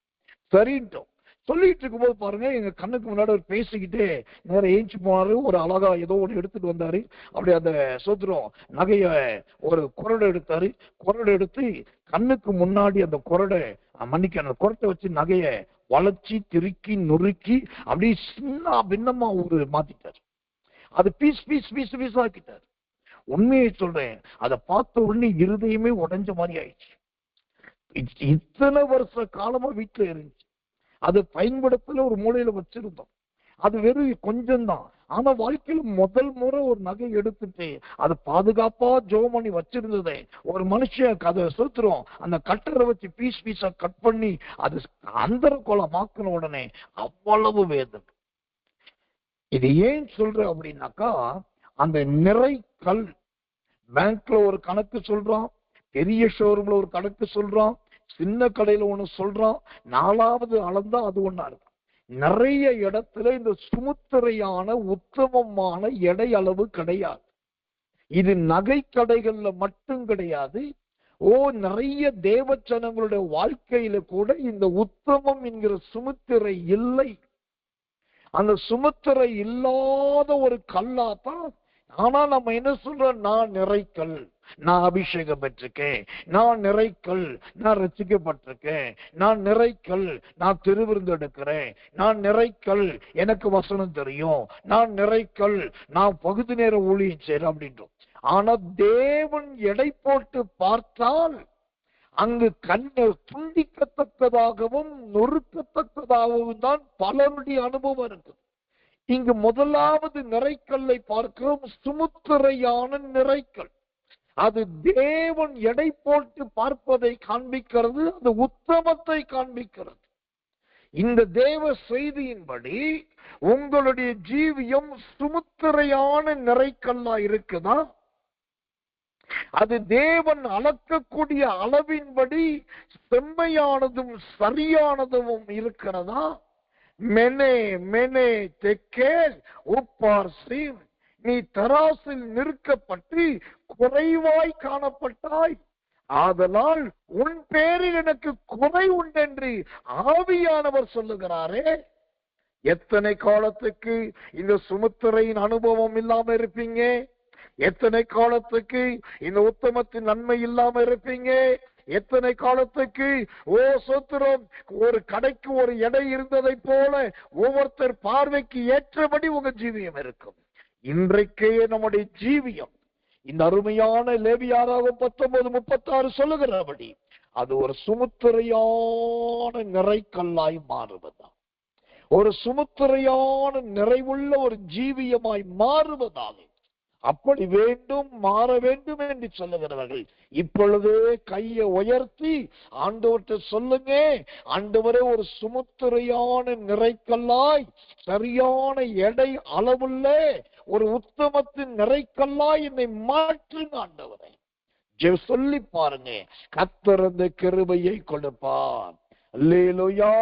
Speaker 2: சரின்ட்டோம். சொல்லிட்டு இருக்கும்போது பாருங்க, எங்க கண்ணுக்கு முன்னாடி ஒரு பேசிக்கிட்டு நேரம் ஏஞ்சி போனாரு. ஒரு அழகா ஏதோ ஒன்று எடுத்துட்டு வந்தாரு. அப்படி அந்த சோத்திரம் நகைய ஒரு குரடை எடுத்தாரு. குரடை எடுத்து கண்ணுக்கு முன்னாடி அந்த குரடை அந்த குரட்டை வச்சு நகைய வளைச்சி திருக்கி நொறுக்கி அப்படியே சின்ன பின்னமா ஒரு மாத்திட்டாரு. அது பீஸ் பீஸ் பீஸ் பீஸ் ஆக்கிட்டாரு. உண்மையை சொல்றேன், அதை பார்த்த உடனே இருதயமே உடைஞ்ச மாதிரி ஆயிடுச்சு. இத்தனை வருஷ காலமா வீட்டுல இருந்துச்சு. அது பயன்படுத்தல ஒரு மூலையில வச்சிருந்தோம். அது வெறும் கொஞ்சம் தான். ஆனா வாழ்க்கையில முதல் முறை ஒரு நகை எடுத்துட்டு அது பாதுகாப்பா ஜெபம் பண்ணி வச்சிருந்ததே, ஒரு மனுஷன் அதை சுத்துறோம் அந்த கட்டரை வச்சு பீஸ் பீஸா கட் பண்ணி அது அந்தர கொலமாக்குன உடனே அவ்வளவு வேதனை. இது ஏன் சொல்ற அப்படின்னாக்கா, அந்த நிறை கல் பேங்க்ல ஒரு கணக்கு சொல்றான், பெரிய ஷோரூம்ல ஒரு கணக்கு சொல்றான், சின்ன கடையில ஒண்ணு சொல்றான், நாலாவது அளந்தா அது ஒண்ணா இருக்கு. நிறைய இடத்துல இந்த சுமுத்திரையான உத்தமமான எடை அளவு கிடையாது. இது நகை கடைகள்ல மட்டும் கிடையாது. நிறைய தேவச்சனங்களுடைய வாழ்க்கையில கூட இந்த உத்தமம் என்கிற சுமுத்திரை இல்லை. அந்த சுமுத்திரை இல்லாத ஒரு கல்லாத்தான். ஆனா நம்ம என்ன சொல்றோம், நான் நிறைக்கல், நான் அபிஷேகம் பெற்றிருக்கேன், நான் நிறைக்கல், நான் ரசிக்கப்பட்டிருக்கேன், நான் நிறைக்கல், நான் திருவிருந்து எடுக்கிறேன், நான் நிறைக்கல், எனக்கு வசனம் தெரியும், நான் நிறைக்கல், நான் பகுதி நேர ஊழியம் செய்யறேன் அப்படின்றோம். ஆனா தேவன் எடை போட்டு பார்த்தால் அங்கு துண்டிக்கத்தக்கதாகவும் நொறுக்கத்தக்கதாகவும் தான் பலருடைய அனுபவம் இருக்கு. இங்கு முதலாவது நிறைக்கல்லை பார்க்கிறோம், சுமுத்திரையான நிறைக்கல். அது தேவன் எடை போட்டு பார்ப்பதை காண்பிக்கிறது, அது உத்தமத்தை காண்பிக்கிறது. இந்த தேவ செய்தியின்படி உங்களுடைய ஜீவியம் சுமுத்திரையான நிறைக்கல்லா இருக்குதா? அது தேவன் அளக்கக்கூடிய அளவின்படி செம்மையானதும் சரியானதும் இருக்கிறதா? மெனே மெனே தெக்கேல் உப்பார்சீம், நீ தராசில் நிற்கப்பட்டு குறைவாய் காணப்பட்டாய், ஆதலால் உன் பேரில் எனக்கு குறை உண்டென்று ஆவியானவர் சொல்லுகிறாரே. எத்தனை காலத்துக்கு இந்த சுமுத்திரையின் அனுபவம் இல்லாம இருப்பீங்க? எத்தனை காலத்துக்கு இந்த உத்தமத்தின் நன்மை இல்லாம இருப்பீங்க? எத்தனை காலத்துக்கு சோத்திரம் ஒரு கடைக்கு ஒரு எடை இருந்ததை போல ஒவ்வொருத்தர் பார்வைக்கு ஏற்றபடி உங்க ஜீவியம் இருக்கும். இன்றைக்கே நம்முடைய ஜீவியம் இந்த அருமையான லேவியராகமம் 19:36 சொல்லுகிறபடி அது ஒரு சுமுத்திரையான நிறைக்கல்லாய் மாறுவதா, ஒரு சுமுத்திரையான நிறைவுள்ள ஒரு ஜீவியமாய் மாறுவதாக. அப்படி வேண்டும், மாற வேண்டும் என்று சொல்லுகிறவர்கள் இப்பொழுதே கையை உயர்த்தி ஆண்டவர்கிட்ட சொல்லுங்க, ஆண்டவரே ஒரு சுமுத்திரையான நிறைக்கல்லாய், சரியான எடை அளவுள்ள ஒரு உத்தமத்தின் நிறைக்கல்லாய் என்னை மாற்றுங்க ஆண்டவரே. சொல்லி பாருங்க, கர்த்தர் அந்த கிருபையை கொடுப்பார். அல்லேலூயா.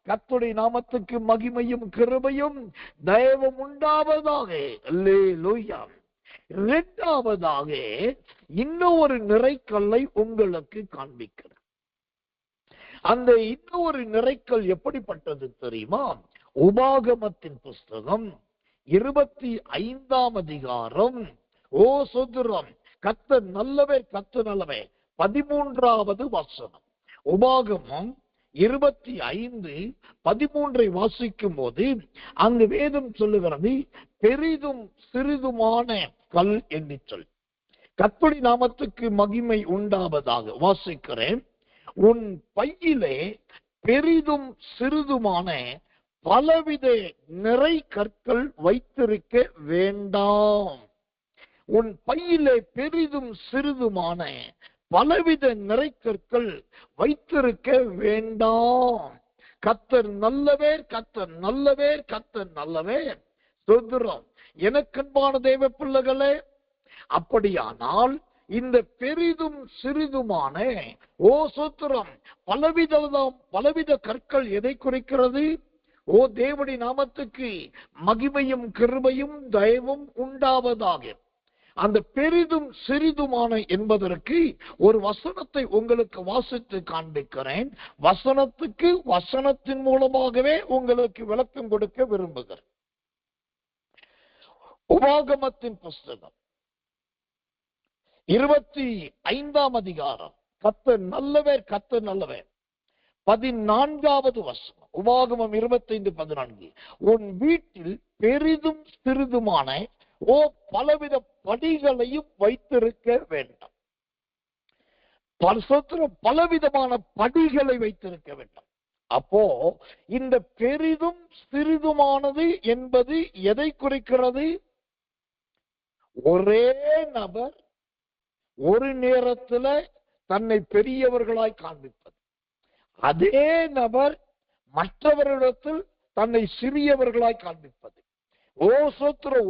Speaker 2: கர்த்தருடைய நாமத்துக்கு மகிமையும் கிருபையும் தயவும் உண்டாவதாக. அல்லேலூயா. இரண்டாவதாக இன்னொரு நிறைக்கல்லை உங்களுக்கு காண்பிக்கிறது. அந்த இன்னொரு நிறைக்கல் எப்படிப்பட்டது தெரியுமா? உபாகமத்தின் புஸ்தகம் 25ஆம் அதிகாரம் சுதரம் கர்த்தர் நல்லவர், கர்த்தர் நல்லவர் 13வது வசனம். உபாகமம் 25:13 வாசிக்கும் போது அங்கு வேதம் சொல்லுகிறது, பெரிதும் சிறிதுமான கல் என்று சொல். கர்த்தருடைய நாமத்துக்கு மகிமை உண்டாவதாக. வாசிக்கிறேன், உன் பையிலே பெரிதும் சிறிதுமான பலவித நிறை கற்கள் வைத்திருக்க வேண்டாம். உன் பையிலே பெரிதும் சிறிதுமான பலவித நிறைக்கற்கள் வைத்திருக்க வேண்டாம். கர்த்தர் நல்லவர், கர்த்தர் நல்லவர், கர்த்தர் நல்லவர். ஸ்தோத்திரம். எனக்கன்பான தேவ பிள்ளைகளே, அப்படியானால் இந்த பெரிதும் சிறிதுமான ஸ்தோத்திரம் பலவித கற்கள் எதை குறிக்கிறது? தேவனுடைய நாமத்துக்கு மகிமையும் கிருபையும் தயவும் உண்டாவதாக. அந்த பெரிதும் சிறிதுமான என்பதற்கு ஒரு வசனத்தை உங்களுக்கு வாசித்து காண்பிக்கிறேன். வசனத்தின் மூலமாகவே உங்களுக்கு விளக்கம் கொடுக்க விரும்புகிறேன். உபாகமத்தின் புஸ்தகம் 25ஆம் அதிகாரம். கர்த்தர் நல்லவர், கர்த்தர் நல்லவர். 14வது வசனம். உபாகமம் 25:14. உன் வீட்டில் பெரிதும் சிறிதுமான பலவித படிகளையும் வைத்திருக்க வேண்டாம். பலவிதமான படிகளை வைத்திருக்க வேண்டும். அப்போ இந்த பெரிதும் சிறிதுமானது என்பது எதை குறிக்கிறது? ஒரே நபர் ஒரு நேரத்துல தன்னை பெரியவர்களாய் காண்பிப்பது, அதே நபர் மற்றவரிடத்தில் தன்னை சிறியவர்களாய் காண்பிப்பது.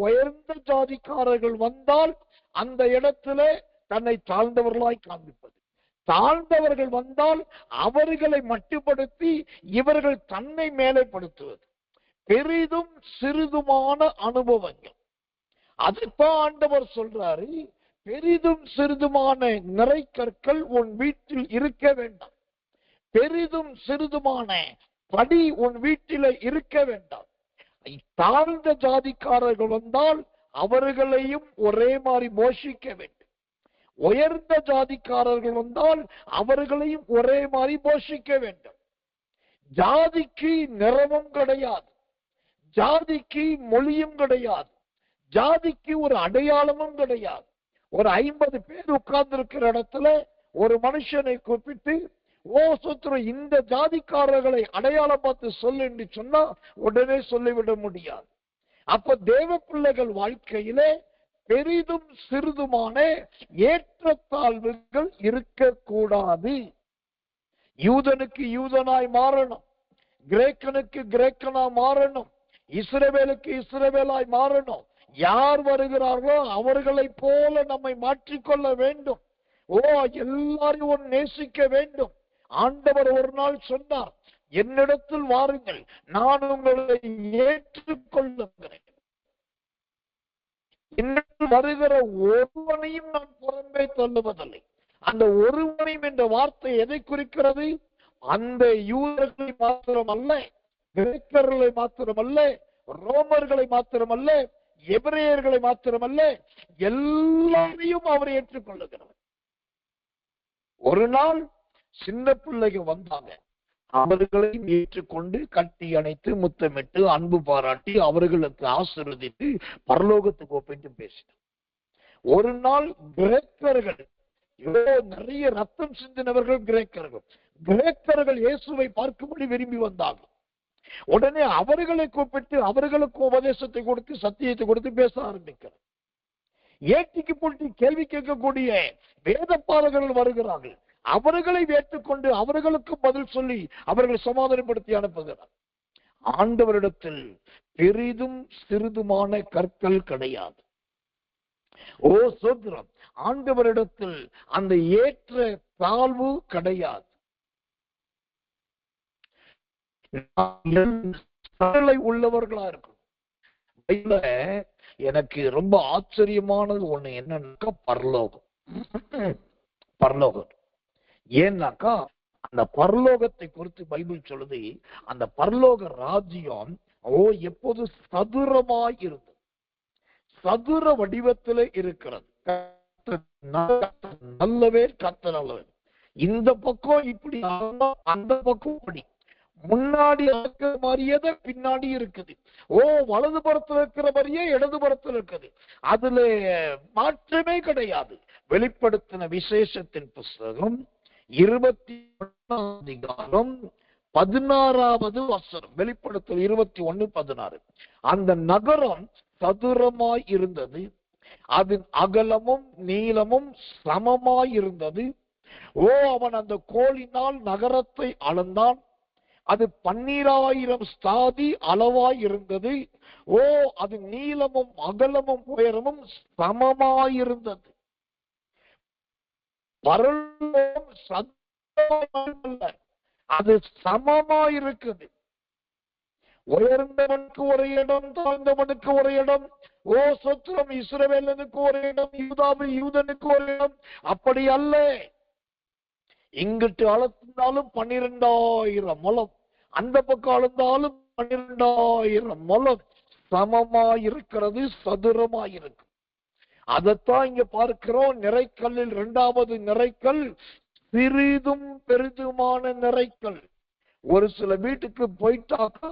Speaker 2: உயர்ந்த ஜாதிக்காரர்கள் வந்தால் அந்த இடத்துல தன்னை தாழ்ந்தவர்களாய் காண்பிப்பது, தாழ்ந்தவர்கள் வந்தால் அவர்களை மட்டுப்படுத்தி இவர்கள் தன்னை மேலைப்படுத்துவது. பெரிதும் சிறிதுமான அனுபவங்கள். அதுதான் ஆண்டவர் சொல்றாரு, பெரிதும் சிறிதுமான நிறைக்கற்கள் உன் வீட்டில் இருக்க வேண்டாம். பெரிதும் சிறிதுமான படி உன் வீட்டில இருக்க வேண்டாம். தாழ்ந்த ஜாதிக்காரர்கள் வந்தால் அவர்களையும் ஒரே மாதிரி போஷிக்க வேண்டும். உயர்ந்த ஜாதிக்காரர்கள் வந்தால் அவர்களையும் ஒரே மாதிரி போஷிக்க வேண்டும். ஜாதிக்கு நிறமும் கிடையாது, ஜாதிக்கு மொழியும் கிடையாது, ஜாதிக்கு ஒரு அடையாளமும் கிடையாது. ஒரு 50 பேர் உட்கார்ந்து இருக்கிற இடத்துல ஒரு மனுஷனை கூப்பிட்டு இந்த ஜாதிக்காரர்களை அடையாளம் பார்த்து சொல்லு என்று சொன்னா உடனே சொல்லிவிட முடியாது. அப்ப தேவ பிள்ளைகள் வாழ்க்கையிலே பெரிதும் சிறிதுமான ஏற்றத்தாழ்வுகள் இருக்கக்கூடாது. யூதனுக்கு யூதனாய் மாறணும், கிரேக்கனுக்கு கிரேக்கனா மாறணும், இஸ்ரவேலுக்கு இஸ்ரவேலாய் மாறணும். யார் வருகிறார்களோ அவர்களை போல நம்மை மாற்றிக்கொள்ள வேண்டும். எல்லாரையும் நேசிக்க வேண்டும். ஆண்டவர் ஒரு நாள் சொன்னார், என்னிடத்தில் வாருங்கள், நான் உங்களை ஏற்றுக்கொள்ளுகிறேன். என்னிடத்தில் வருகிற ஒருவனையும் நான் புறம்பே தள்ளுவதில்லை. அந்த ஒருவனையும் என்ற வார்த்தை எதை குறிக்கிறது? அந்த யூதர்களை மாத்திரமல்ல, கிரேக்கர்களை மாத்திரமல்ல, ரோமர்களை மாத்திரமல்ல, எபிரேயர்களை மாத்திரமல்ல, எல்லாரையும் அவர் ஏற்றுக்கொள்ளுகிறவர். ஒரு நாள் சின்ன பிள்ளைகள் வந்தாங்க, அவர்களையும் ஏற்றுக்கொண்டு கட்டி அணைத்து முத்தமிட்டு அன்பு பாராட்டி அவர்களுக்கு ஆசீர்வதித்து பரலோகத்துக்கு ஒப்பிட்டு பேசினார். ஒரு நாள் கிரேக்கர்கள், நிறைய ரத்தம் சிந்தினவர்கள் கிரேக்கர்கள் இயேசுவை பார்க்கும்படி விரும்பி வந்தாங்க. உடனே அவர்களை கூப்பிட்டு அவர்களுக்கு உபதேசத்தை கொடுத்து சத்தியத்தை கொடுத்து பேச ஆரம்பிக்கிறார். ஏட்டிக்கு போட்டி கேள்வி கேட்கக்கூடிய வேதப்பாரகர்கள் வருகிறார்கள். அவர்களை ஏற்றுக்கொண்டு அவர்களுக்கு பதில் சொல்லி அவர்களை சமாதானப்படுத்தி அனுப்புகிறார். ஆண்டவரிடத்தில் பெரிதும் சிறிதுமான கற்கள் கிடையாது. சோதரம், ஆண்டவரிடத்தில் அந்த ஏற்ற தாழ்வு கிடையாது. உள்ளவர்களா இருக்கும். எனக்கு ரொம்ப ஆச்சரியமானது ஒண்ணு என்னன்னாக்கா பரலோகம். ஏன்னாக்கா அந்த பரலோகத்தை குறித்து பைபிள் சொல்லுது, அந்த பரலோக ராஜ்யம் எப்போது சதுரமாய் இருந்தது, சதுர வடிவத்தில் இருக்கிறது. நல்லவே கர்த்தர் நல்லவர். இந்த பக்கம் இப்படி, அந்த பக்கம் இப்படி, முன்னாடி இருக்கிற மாதிரியே தான் பின்னாடி இருக்குது. வலது புறத்தில் இருக்கிற மாதிரியே இடது புறத்தில் இருக்குது. அதுல மாற்றமே கிடையாது. வெளிப்படுத்தின விசேஷத்தின் புஸ்தகம் 21ஆம் அதிகாரம் 16வது வசனம். வெளிப்படுத்தல் 21:16. அந்த நகரம் சதுரமாய் இருந்தது, அதன் அகலமும் நீளமும் சமமாய் இருந்தது. அவன் அந்த கோலினால் நகரத்தை அளந்தான். அது 12,000 ஸ்தாதி அளவாய் இருந்தது. அது நீளமும் அகலமும் உயரமும் சமமாயிருந்தது. பரலோகம் சதமல்ல, அது சமமாயிருக்குது. உயர்ந்தவனுக்கு ஒரு இடம், தாழ்ந்தவனுக்கு ஒரு இடம். சத்திரம் இஸ்ரவேலனுக்கு ஒரு இடம், யூதனுக்கு ஒரு இடம். அப்படி அல்ல. இங்கிட்டு அளந்தாலும் 12,000 முழம், அந்த பக்கம் அளந்தாலும் 12,000 முழம். சமமாயிருக்கிறது, சதுரமாயிருக்கு. அதைத்தான் இங்க பார்க்கிறோம். நிறைக்கல்லில் 2வது நிறைக்கல் சிறிதும் பெரிதுமான நிறைக்கல். ஒரு சில வீட்டுக்கு போயிட்டாக்கா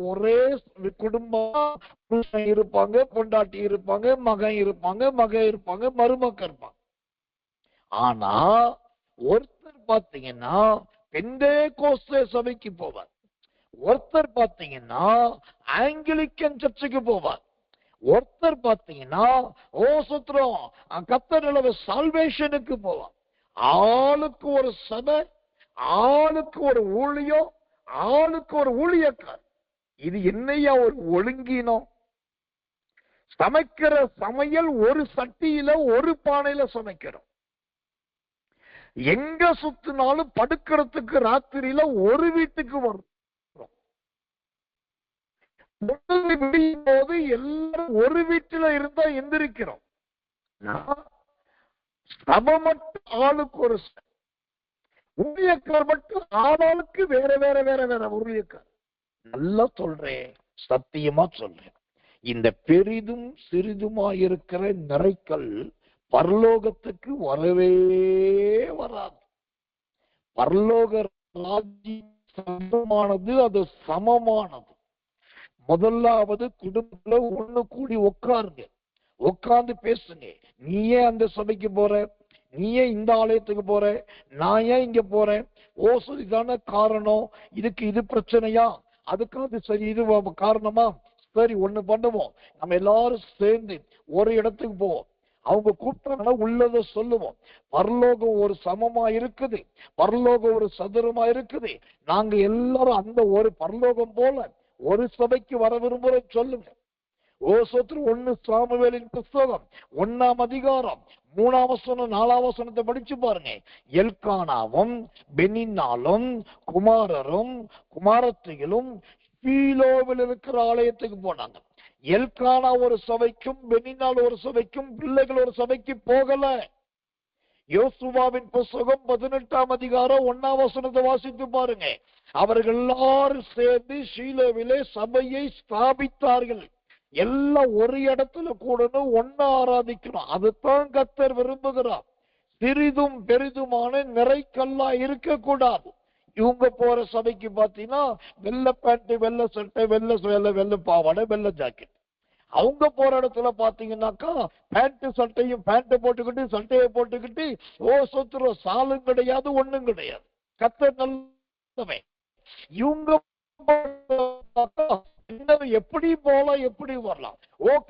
Speaker 2: ஒரே குடும்பம் இருப்பாங்க, பொண்டாட்டி இருப்பாங்க, மகன் இருப்பாங்க, மருமக இருப்பாங்க. ஆனா ஒருத்தர் பாத்தீங்கன்னா பெந்தேகோஸ்தே சபைக்கு போவார், ஒருத்தர் பாத்தீங்கன்னா ஆங்கிலிக்கன் சர்ச்சுக்கு போவார், ஒருத்தர் பாத்தீங்கன்னா கத்தர் சால்வேஷனுக்கு போவார். ஆளுக்கு ஒரு சபை, ஆளுக்கு ஒரு ஊழியம், ஆளுக்கு ஒரு ஊழியக்கார். இது என்னையா ஒரு ஒழுங்கினம்? சமைக்கிற சமையல் ஒரு சட்டியில ஒரு பானையில சமைக்கிறோம். எங்க சுத்தினாலும் படுக்கிறதுக்கு ராத்திரியில ஒரு வீட்டுக்கு வரும். விடியும் போது எல்லாரும் ஒரு வீட்டுல இருந்தா எந்திரிக்கிறோம். சபை மட்டும் ஆளுக்கு ஒரு ஊழியக்கார் மட்டும் ஆளாளுக்கு வேற வேற வேற வேற ஊழியக்கார். நல்லா சொல்றேன், சத்தியமா சொல்றேன். இந்த பெரிதும் சிறிதுமா இருக்கிற நிறைக்கல் பரலோகத்துக்கு வரவே வராது. பரலோக ராஜ்யமானது அது சமமானது. முதலாவது குடும்பத்துல ஒண்ணு கூடி உட்காருங்க, உட்கார்ந்து பேசுங்க. நீயே அந்த சபைக்கு போற, நீயே இந்த ஆலயத்துக்கு போற, நான் ஏன் இங்க போறேன்? இதுதான காரணம், இதுக்கு இது பிரச்சனையா, அதுக்கு அது சரி, இது காரணமா? சரி, ஒண்ணு பண்ணுவோம், நம்ம எல்லாரும் சேர்ந்து ஒரு இடத்துக்கு போவோம். அவங்க கூப்பிட்டாங்கன்னா உள்ளத சொல்லுவோம். பரலோகம் ஒரு சமமா இருக்குது, பரலோகம் ஒரு சதுரமா இருக்குது. நாங்க எல்லாரும் அந்த ஒரு பரலோகம் போல ஒரு சபைக்கு வர விரும்புற சொல்லுங்க. 1 சாமுவேலின் புஸ்தகம் 1ஆம் அதிகாரம் 3ஆம் வசனம் 4ஆம் வசனத்தை படிச்சு பாருங்க. எல்கானாவும் பெனின்னாலும் குமாரரும் குமாரத்திகளும் ஷீலோவில் இருக்கிற ஆலயத்துக்கு போனாங்க. எல்கானா ஒரு சபைக்கும் பெனினால் ஒரு சபைக்கும் பிள்ளைகள் ஒரு சபைக்கு போகல. யோசுவாவின் புஸ்தகம் 18ஆம் அதிகாரம் 1ஆம் வசனத்தை வாசித்து பாருங்க. அவர்கள் எல்லாரும் சேர்ந்து ஷீலோவிலே சபையை ஸ்தாபித்தார்கள். எல்லாம் ஒரு இடத்துல கூடணும், ஒன்னா ஆராதிக்கணும். அதுதான் கர்த்தர் விரும்புகிறார். சிறிதும் பெரிதுமான நிறைக்கல்லா இருக்க கூடாது. இவங்க போற சபைக்கு பாத்தீங்கன்னா வெள்ளை பேண்ட், வெள்ளை சட்டை, வெள்ளை பாவாடை, வெள்ளை ஜாக்கெட். அவங்க போற இடத்துல பாத்தீங்கன்னாக்கா பேண்ட் சட்டையும் பேண்ட போட்டுக்கிட்டு சட்டையை போட்டுக்கிட்டு சாலும் கிடையாது, ஒண்ணும் கிடையாது. கர்த்தர் நல்லவன். இவங்க எப்படி போலாம், எப்படி வரலாம்?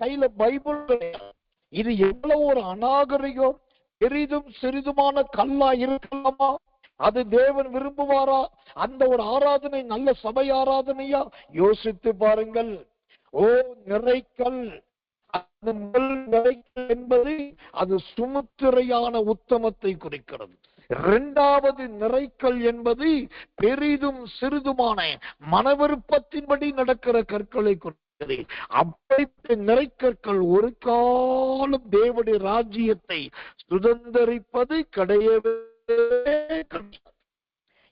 Speaker 2: கையில பைபிள் கிடையாது. இது எவ்வளவு ஒரு அநாகரிகம்! பெரிதும் சிறிதுமான கல்லா இருக்கலாமா? அது தேவன் விரும்புவாரா? அந்த ஒரு ஆராதனை நல்ல சபை ஆராதனையா? யோசித்து பாருங்கள். நிறைக்கல், அது முதல் நிறைக்கல் என்பது அது சுமுத்திரையான உத்தமத்தை குறிக்கிறது. 2வது நிறைக்கல் என்பது பெரிதும் சிறிதுமான மனவிருப்பத்தின்படி நடக்கிற கற்களை குறிக்கிறது. அப்படிப்பட்ட நிறைக்கற்கள் ஒரு காலம் தேவனுடைய ராஜ்யத்தை சுதந்தரிப்பது கிடையவே கிடையாது.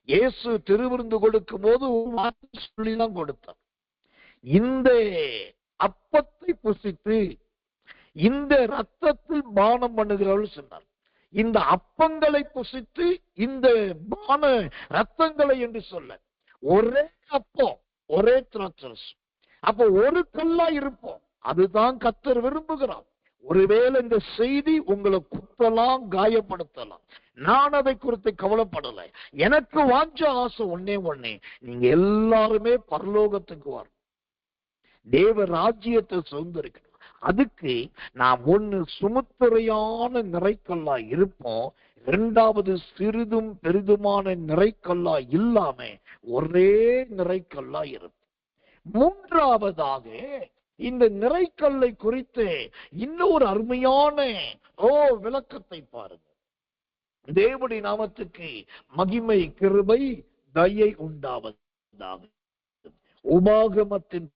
Speaker 2: இயேசு திருவிருந்து கொடுக்கும் போது சொல்லிதான் கொடுத்தார். இந்த அப்பத்தை புசித்து இந்த ரத்தத்தில் பானம் பண்ணுகிறவர்கள் சொன்னார். இந்த அப்பங்களை புசித்து இந்த பான ரத்தங்களை என்று சொல்ல, ஒரே அப்பம், ஒரே திராட்சரஸ். அப்போ ஒரு கல்லா இருப்போம். அதுதான் கர்த்தர் விரும்புகிறார். ஒருவேளை இந்த செய்தி உங்களை குத்தலாம், காயப்படுத்தலாம். நான் அதை குறித்து கவலைப்படலை. எனக்கு வாஞ்ச ஆசை ஒன்னே, நீங்க எல்லாருமே பரலோகத்துக்கு வரும், தேவ ராஜ்யத்தை சுதந்திரிக்கணும். அதுக்கு நாம் ஒண்ணு சுமுத்திரையான நிறைக்கல்லா இருப்போம், இரண்டாவது சிறிதும் பெரிதுமான நிறைக்கல்லா இல்லாம ஒரே நிறைக்கல்லா இருக்கும். மூன்றாவதாக இந்த நிறைக்கல்லை குறித்து இன்னொரு அருமையான விளக்கத்தை பாருங்க. தேவனுடைய நாமத்துக்கு மகிமை, கிருபை, தயை உண்டாவதாக. உபாகமத்தின்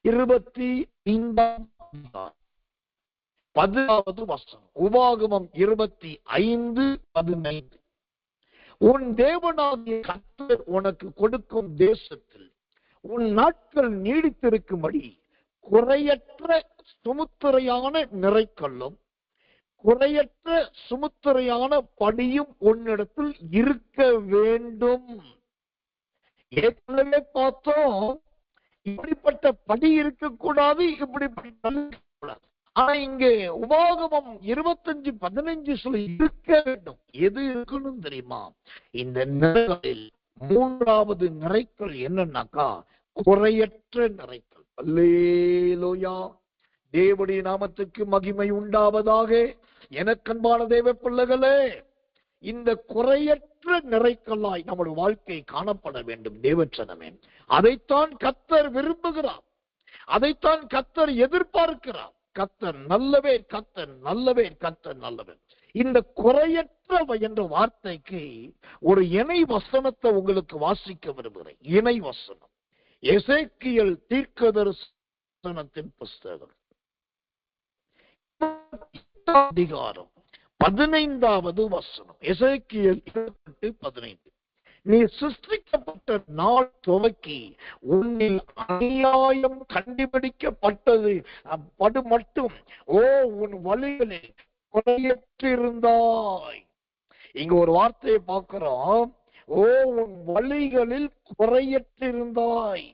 Speaker 2: 25வது வசனம். உபாகமம் 25:15. உன் தேவனாகிய கர்த்தர் உனக்கு கொடுக்கும் தேசத்தில் உன் நாட்கள் நீடித்திருக்கும்படி குறையற்ற சுமுத்திரையான நிறைக்கல்லும் குறையற்ற சுமுத்திரையான படியும் உன்னிடத்தில் இருக்க வேண்டும். ஏற்கனவே பார்த்தோம், இப்படிப்பட்ட படி இருக்கக்கூடாது, இப்படிப்பட்ட. ஆனா இங்கே உபாகமம் 25:15 சொல்லி இருக்க வேண்டும். எது இருக்கணும் தெரியுமா? இந்த நிறைகளில் மூன்றாவது நிறைக்கல் என்னன்னாக்கா குறையற்ற நிறைக்கல். அல்லேலூயா, தேவனுடைய நாமத்துக்கு மகிமை உண்டாவதாக. எனக்கன்பான தேவ பிள்ளைகளே, இந்த குறையற்ற நிறைக்கல்லாய் நம்முடைய வாழ்க்கை காணப்பட வேண்டும். தேவச்சனமே, அதைத்தான் கர்த்தர் விரும்புகிறார், அதைத்தான் கர்த்தர் எதிர்பார்க்கிறார். கர்த்தர் நல்லவே, கர்த்தர் நல்லவே, கர்த்தர் நல்லவே. இந்த குறையற்ற என்ற வார்த்தைக்கு ஒரு இணை வசனத்தை உங்களுக்கு வாசிக்க விரும்புகிறேன். இணை வசனம் எசேக்கியேல் தீர்க்கதரிசனத்தின் புஸ்தகம் அதிகாரம் 15வது வசனம். எசேக்கியேல் 28:15. நீ சிருஷ்டிக்கப்பட்ட நாள் துவக்கி உன்னில் அநியாயம் கண்டுபிடிக்கப்பட்டது மட்டும் உன் வழிகளில் குறையற்றிருந்தாய். இங்க ஒரு வார்த்தையை பார்க்கிறோம். உன் வழிகளில் குறையற்றிருந்தாய்.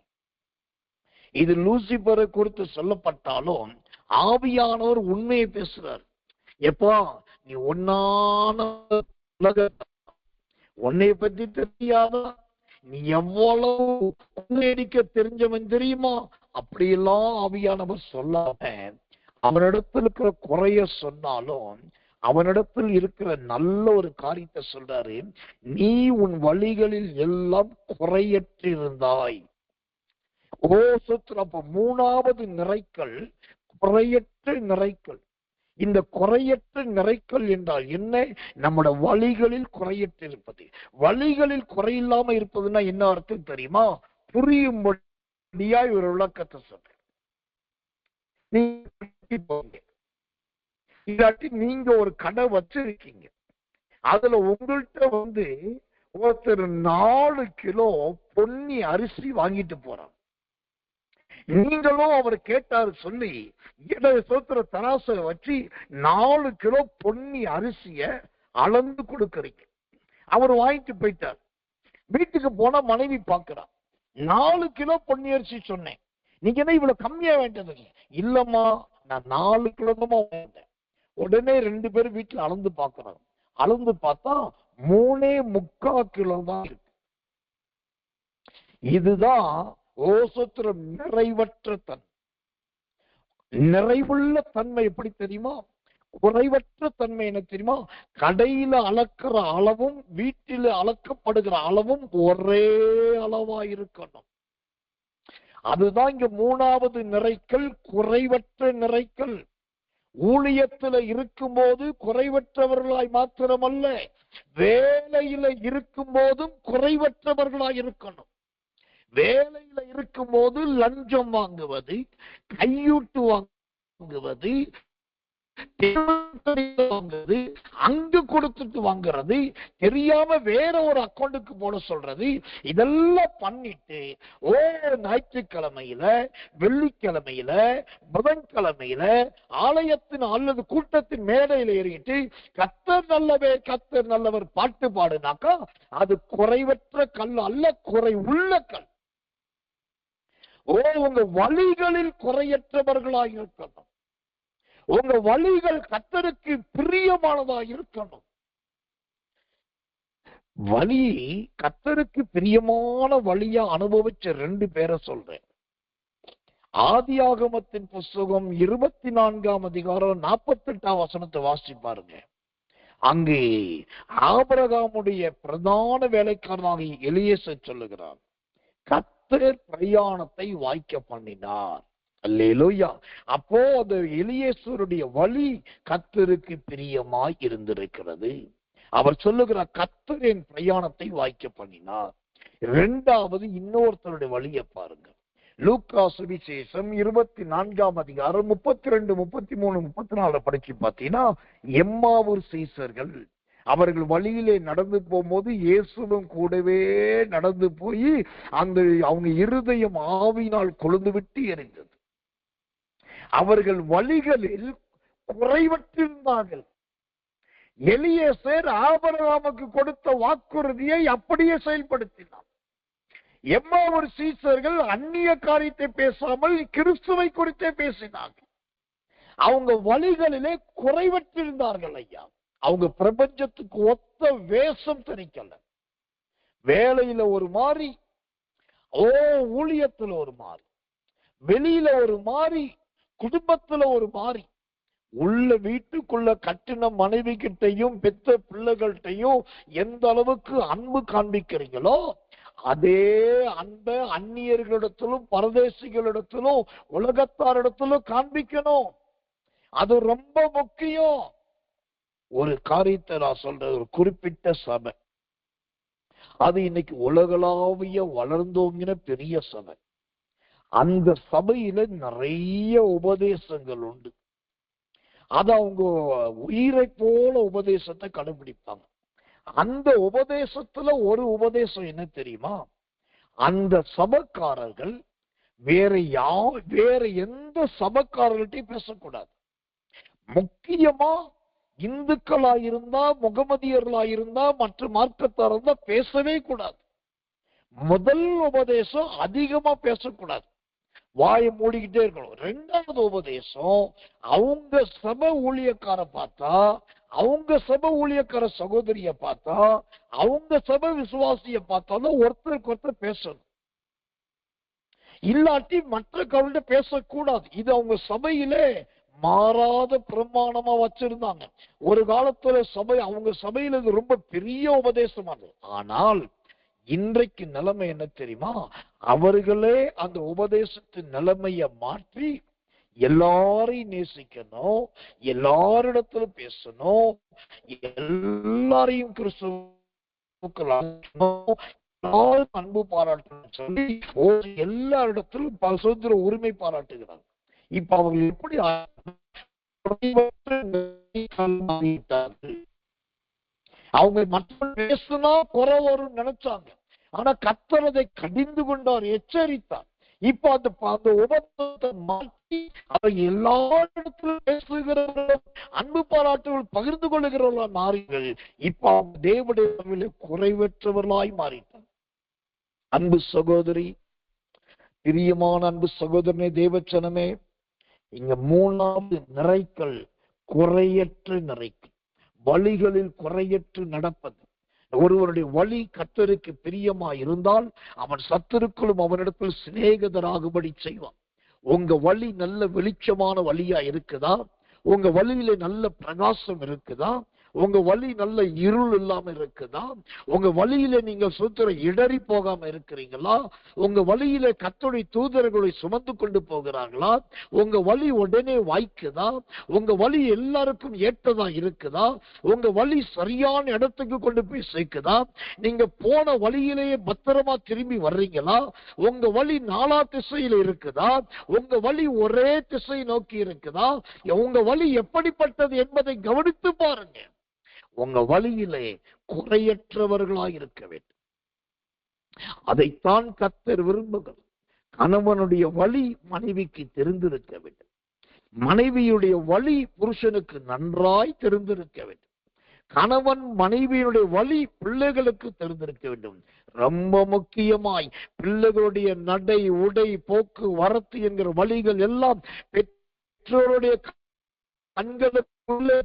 Speaker 2: இது லூசிபரை குறித்து சொல்லப்பட்டாலும் ஆவியானவர் உண்மையை பேசுறார். எப்பா, நீ ஒன்னான உன்னை பத்தி தெரியாதா? நீ எவ்வளவு உண்மையடிக்க தெரிஞ்சவன் தெரியுமா? அப்படியெல்லாம் ஆவியானவர் சொல்லாம அவனிடத்தில் இருக்கிற குறைய சொன்னாலும் அவனிடத்தில் இருக்கிற நல்ல ஒரு காரியத்தை சொல்றாரு. நீ உன் வழிகளில் எல்லாம் குறையற்றிருந்தாய். அப்ப மூணாவது நிறைக்கல் குறையற்ற நிறைக்கல். இந்த குறையற்ற நிறைக்கல் என்றால் என்ன? நம்முடைய வழிகளில் குறையற்றிருப்பது. வழிகளில் குறையில்லாம இருப்பதுன்னா என்ன அர்த்தம் தெரியுமா? புரியும்படியாய் ஒரு விளக்கத்தை சொல்றேன். இல்லாட்டி நீங்க ஒரு கடை வச்சிருக்கீங்க, அதுல உங்கள்கிட்ட ஒருத்தர் 4 கிலோ பொன்னி அரிசி வாங்கிட்டு போறாங்க. நீங்களும் அவர் கேட்டாரு சொல்லி சோத்திர தராசை வச்சு 4 கிலோ பொன்னி அரிசிய அளந்து கொடுக்கறீங்க. அவர் வாங்கிட்டு போயிட்டார். வீட்டுக்கு போனா மனைவி பாக்குறா, 4 கிலோ பொன்னி அரிசி சொன்னேன், நீங்க என்ன இவ்வளவு கம்மியா வேண்டது? இல்லம்மா, நான் 4 கிலோ தான் வாங்கிட்டேன். உடனே 2 பேரும் வீட்டுல அளந்து பாக்குறாங்க. அளந்து பார்த்தா 3.25 கிலோ தான் இருக்கு. இதுதான் ஓசத்திரம் நிறைவற்ற தன்மை. நிறைவுள்ள தன்மை எப்படி தெரியுமா? குறைவற்ற தன்மை என்ன தெரியுமா? கடையில அளக்கிற அளவும் வீட்டில அளக்கப்படுகிற அளவும் ஒரே அளவா இருக்கணும். அதுதான் இங்க மூணாவது நிறைக்கல், குறைவற்ற நிறைக்கல். ஊழியத்துல இருக்கும் போது குறைவற்றவர்களாய் மாத்திரமல்ல, வேலையில இருக்கும் போதும் குறைவற்றவர்களாய் இருக்கணும். வேலையில இருக்கும் போது லஞ்சம் வாங்குவது, கையூட்டு வாங்குவது, வாங்குறது, அங்கு கொடுத்துட்டு வாங்குறது, தெரியாம வேற ஒரு அக்கௌண்ட்டுக்கு போட சொல்றது, இதெல்லாம் பண்ணிட்டு ஞாயிற்றுக்கிழமையில, வெள்ளிக்கிழமையில, புதன்கிழமையில ஆலயத்தின் அல்லது கூட்டத்தின் மேடையில ஏறிட்டு கர்த்தர் நல்லவே கர்த்தர் நல்லவர் பாட்டு பாடுனாக்கா அது குறைவற்ற கல் அல்ல, குறை உள்ள கல். உங்க வழிகளில் குறையற்றவர்களாக இருக்கணும். உங்க வழிகள் கர்த்தருக்கு பிரியமானதா இருக்கணும். வழி கர்த்தருக்கு பிரியமான வழியா அனுபவிச்ச 2 பேரை சொல்றேன். ஆதியாகமத்தின் புஸ்தகம் 24ஆம் அதிகாரம் 48ஆம் வசனத்தை வாசி பாருங்க. அங்கே ஆபிரகாமுடைய பிரதான வேலைக்காரனாக எலியேசர் சொல்லுகிறார், கர்த்தர் பிரயாணத்தை வாய்க்க பண்ணினார். அல்லேலூயா. அப்போ அந்த எலியேசருடைய வழி கர்த்தருக்கு பிரியமாய் இருந்திருக்கிறது. அவர் சொல்லுகிறார், கர்த்தர் என் பிரயாணத்தை வாய்க்க பண்ணினார். இரண்டாவது இன்னொருத்தருடைய வழியை பாருங்க. லூக்கா சுவிசேஷம் 24ஆம் அதிகாரம் 32, 33, 34 படிச்சு பார்த்தீங்கன்னா, எம்மாவூர் சீசர்கள் அவர்கள் வழியிலே நடந்து போகும்போது இயேசுவும் கூடவே நடந்து போய் அவங்க இருதயம் ஆவியினால் கொழுந்து விட்டு எரிந்தது. அவர்கள் வழிகளில் குறைவற்றிருந்தார்கள். எலியேசர் ஆபிரகாமுக்கு கொடுத்த வாக்குறுதியை அப்படியே செயல்படுத்தினார். எம்மாவூர் சீசர்கள் அந்நிய காரியத்தை பேசாமல் கிறிஸ்துவை குறித்தே பேசினார்கள். அவங்க வழிகளிலே குறைவற்றிருந்தார்கள் ஐயா. அவங்க பிரபஞ்சத்துக்கு ஒத்த வேஷம் தரிக்கல. வேலையில ஒரு மாதிரி, ஊழியத்துல ஒரு மாதிரி, வெளியில ஒரு மாதிரி, குடும்பத்துல ஒரு மாதிரி, உள்ள வீட்டுக்குள்ள கட்டின மனைவி கிட்டையும் பெத்த பிள்ளைகள்கிட்டையும் எந்த அளவுக்கு அன்பு காண்பிக்கிறீங்களோ அதே அந்த அந்நியர்களிடத்திலும் பரதேசிகளிடத்திலும் உலகத்தாரிடத்திலும் காண்பிக்கணும். அது ரொம்ப முக்கியம். ஒரு காரியத்தை நான் சொல்ற, ஒரு குறிப்பிட்ட சபை, அது இன்னைக்கு உலகளாவிய வளர்ந்தோங்கின பெரிய சபை. அந்த சபையில நிறைய உபதேசங்கள் உண்டு. அது அவங்க உயிரை போல உபதேசத்தை கடைபிடிப்பாங்க. அந்த உபதேசத்துல ஒரு உபதேசம் என்ன தெரியுமா? அந்த சபைக்காரர்கள் வேற எந்த சபைக்காரர்கள்ட்டையும் பேசக்கூடாது. முக்கியமா இந்துக்களாயிருந்தா, முகமதியர்களாயிருந்தா, மற்ற மார்க்கத்தார் இருந்தா பேசவே கூடாது. முதல் உபதேசம் அதிகமா பேசக்கூடாது, வாயை மூடிக்கிட்டே இருக்கணும். ரெண்டாவது உபதேசம், அவங்க சபை ஊழியக்கார பார்த்தா, அவங்க சபை ஊழியக்கார சகோதரிய பார்த்தா, அவங்க சபை விசுவாசிய பார்த்தாலும் ஒருத்தருக்கு ஒருத்தர் பேசணும். இல்லாட்டி மற்ற கவலை பேசக்கூடாது. இது அவங்க சபையிலே மாறாத பிரமாணமா வச்சிருந்தாங்க. ஒரு காலத்துல அவங்க சபையில இது ரொம்ப பெரிய உபதேசமானது. ஆனால் இன்றைக்கு நிலைமை என்ன தெரியுமா? அவர்களே அந்த உபதேசத்தின் நிலைமைய மாற்றி எல்லாரையும் நேசிக்கணும், எல்லாரிடத்திலும் பேசணும், எல்லாரையும் எல்லாரும் அன்பு பாராட்டணும் சொல்லி எல்லா இடத்திலும் சுதந்திர உரிமை பாராட்டுகிறாங்க. இப்ப அவங்க எப்படி அவங்க மற்ற பேசுனா குறை வரும் நினைச்சாங்க. ஆனா கர்த்தர் அதை கடிந்து கொண்டார், எச்சரித்தார். இப்ப அந்த உபதேசத்தை மாற்றி அவங்க எல்லா இடத்திலும் பேசுகிறவர்களும் அன்பு பாராட்டுகள் பகிர்ந்து கொள்ளுகிறவர்களா மாறிகள். இப்ப அவங்க தேவனுடைய குறைவற்றவர்களாய் மாறிட்டார். அன்பு சகோதரி, பிரியமான அன்பு சகோதரனே, தேவச்சனமே, இங்க மூணாவது நிறைக்கல் குறையற்று நிறைக்கல். வழிகளில் குறையற்று நடப்பது. ஒருவருடைய வழி கர்த்தருக்கு பிரியமா இருந்தால் அவன் சத்துருக்களும் அவனிடத்தில் சிநேகிதராகும்படி செய்வான். உங்க வழி நல்ல வெளிச்சமான வழியா இருக்குதா? உங்க வழியில நல்ல பிரகாசம் இருக்குதா? உங்க வழி நல்ல இருள் இல்லாம இருக்குதா? உங்க வழியில நீங்க இடறி போகாம இருக்கிறீங்களா? உங்க வழியில கர்த்தருடைய தூதர்களை சுமந்து கொண்டு போகிறார்களா? உங்க வழி உடனே வாய்க்குதா? உங்க வழி எல்லாருக்கும் ஏற்றதா இருக்குதா? உங்க வழி சரியான இடத்துக்கு கொண்டு போய் சேர்க்குதா? நீங்க போன வழியிலேயே பத்திரமா திரும்பி வர்றீங்களா? உங்க வழி நாலா திசையில இருக்குதா? உங்க வழி ஒரே திசை நோக்கி இருக்குதா? உங்க வழி எப்படிப்பட்டது என்பதை கவனித்து பாருங்க. உங்க வழியிலே குறையற்றவர்களாய் இருக்க வேண்டும். அதைத்தான் கர்த்தர் விரும்புகிறார். கணவனுடைய வழி மனைவிக்கு தெரிந்திருக்க வேண்டும். மனைவியுடைய வழி புருஷனுக்கு நன்றாய் தெரிந்திருக்க வேண்டும். கணவன் மனைவியினுடைய வழி பிள்ளைகளுக்கு தெரிந்திருக்க வேண்டும். ரொம்ப முக்கியமாய் பிள்ளைகளுடைய நடை, உடை, போக்கு, வரத்து என்கிற வழிகள் எல்லாம் பெற்றோருடைய கண்களுக்குள்ளே.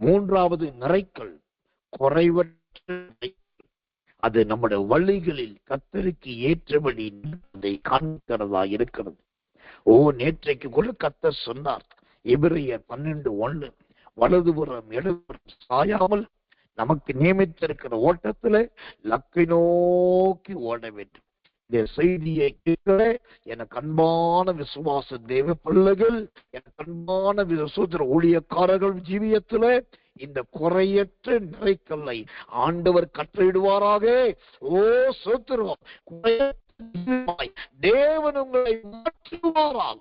Speaker 2: மூன்றாவது நிறைக்கல் குறைவற்ற. அது நம்முடைய வழிகளில் கர்த்தருக்கு ஏற்றபடி அதை காண்கிறதா இருக்கிறது. நேற்றைக்கு கூட கர்த்தர் சொன்னார், எபிரேயர் 12:1 வலதுபுறம் இடதுபுறம் சாயாமல் நமக்கு நியமித்திருக்கிற ஓட்டத்துல லக்கை நோக்கி ஓட வேண்டும். இந்த செய்தியை கேட்கிற எனக்கு அன்பான விசுவாச தேவ பிள்ளைகள், எனக்கு அன்பான விசுவாச ஊழியக்காரர்கள் ஜீவியத்துல இந்த குறையற்ற நிறைக்கல்லை ஆண்டவர் கட்டளையிடுவாராக. ஓ சோத்திரம், தேவன் உங்களை மாற்றுவாராக.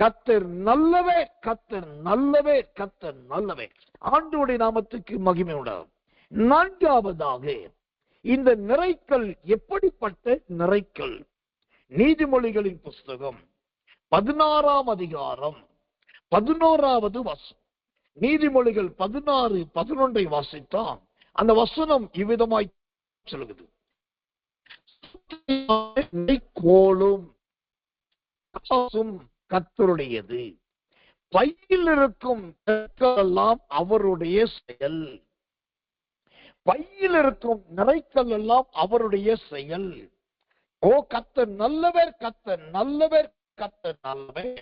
Speaker 2: கர்த்தர் நல்லவே, கர்த்தர் நல்லவே, கர்த்தர் நல்லவே. ஆண்டவருடைய நாமத்துக்கு மகிமை உண்டாகும். 4வதாக இந்த நிறைக்கல் எப்படிப்பட்ட நிறைக்கல்? நீதிமொழிகளின் புஸ்தகம் 16ஆம் அதிகாரம் 11வது வசனம். நீதிமொழிகள் 16:11 வாசித்தான் அந்த வசனம் இவ்விதமாய் சொல்லுகிறது. கோலும் கர்த்தருடையது, பையில் இருக்கும் எல்லாம் அவருடைய செயல். பையில் இருக்கும் நிறைக்கல் எல்லாம் அவருடைய செயல். ஓ கர்த்தர் நல்லவர், கர்த்தர் நல்லவர், கர்த்தர் நல்லவர்.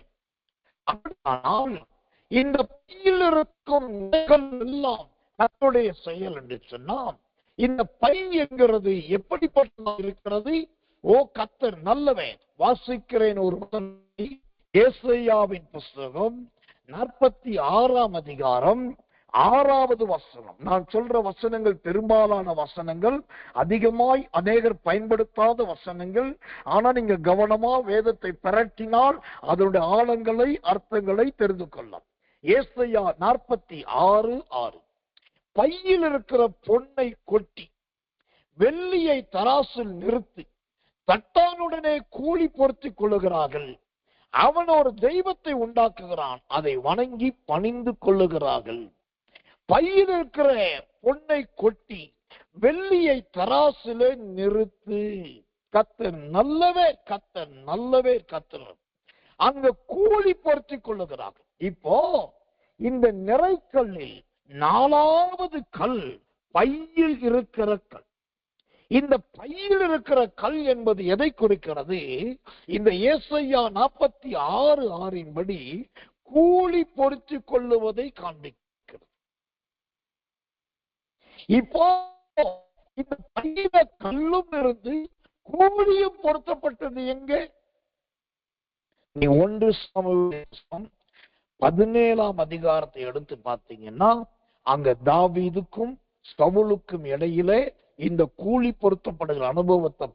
Speaker 2: ஆனால் இந்த பையில் இருக்கும் நிறைக்கல் எல்லாம் கர்த்தருடைய செயல் என்று சொன்னால், இந்த பை என்கிறது எப்படிப்பட்டதாக இருக்கிறது? ஓ கர்த்தர் நல்லவர். வாசிக்கிறேன் ஒரு ஏசாயாவின் புஸ்தகம் 46ஆம் அதிகாரம் 6வது வசனம். நான் சொல்ற வசனங்கள் பெரும்பாலான வசனங்கள், அதிகமாய் அநேகர் பயன்படுத்தாத வசனங்கள். ஆனா நீங்க கவனமா வேதத்தை பிரட்டினால் அதனுடைய ஆழங்களை, அர்த்தங்களை தெரிந்து கொள்ளலாம். ஏசாயா 46:6. பையில் இருக்கிற பொன்னை கொட்டி வெள்ளியை தராசில் நிறுத்தி தட்டானுடனே கூலி பொருத்திக் கொள்ளுகிறார்கள். அவன் ஒரு தெய்வத்தை உண்டாக்குகிறான், அதை வணங்கி பணிந்து கொள்ளுகிறார்கள். பையில் இருக்கிற பொன்னை கொட்டி வெள்ளியை தராசிலே நிறுத்து. கர்த்தர் நல்லவே, கர்த்தர் நல்லவே, கர்த்தர். அங்க கூலி பொருத்திக் கொள்ளுகிறார்கள். இப்போ இந்த நிறைக்கல்லில் 4வது கல் பையில் இருக்கிற கல். இந்த பையில் இருக்கிற கல் என்பது எதை குறிக்கிறது? இந்த ஏசாயா 46:6 படி கூலி பொருத்திக் கொள்ளுவதை காண்பிக்கிறது. இப்போ இந்த பையில கல்லும் இருந்து கூலியும் பொருத்தப்பட்டது எங்கே? நீ 1 சாமுவேல் 17ஆம் அதிகாரத்தை எடுத்து பார்த்தீங்கன்னா, அங்க தாவீதுக்கும் சவுலுக்கும் இடையிலே இந்த கூலி பொருத்தப்படுகிற அனுபவத்தை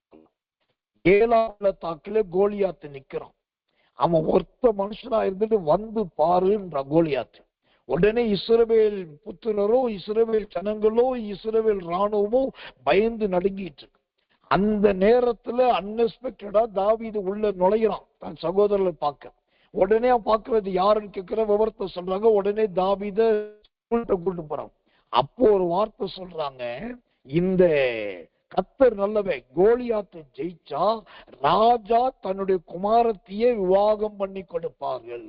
Speaker 2: 7ஆம் தாக்கிலே கோலியாத்து நிக்கிறான். அவன் ஒருத்த மனுஷனா இருந்துட்டு வந்து பாருன்ற கோலியாத்து. உடனே இஸ்ரவேல் புத்திரரோ, இஸ்ரவேல் ஜனங்களோ, இஸ்ரவேல் ராணுவமோ பயந்து நடுங்கிட்டு இருக்கு. அந்த நேரத்துல அன்எக்ஸ்பெக்டடா தாவீது உள்ள நுழைகிறான் தன் சகோதரர்களை பார்க்க. உடனே அவன் பார்க்கறது யாருன்னு கேட்கிற விவரத்தை சொல்றாங்க. உடனே தாவீத கூட்டு போறான். அப்போ ஒரு வார்த்தை சொல்றாங்க, இந்த கர்த்தர் நல்லவே, கோலியாத்தை ஜெயிச்சா ராஜா தன்னுடைய குமாரத்தையே விவாகம் பண்ணி கொடுப்பார்கள்.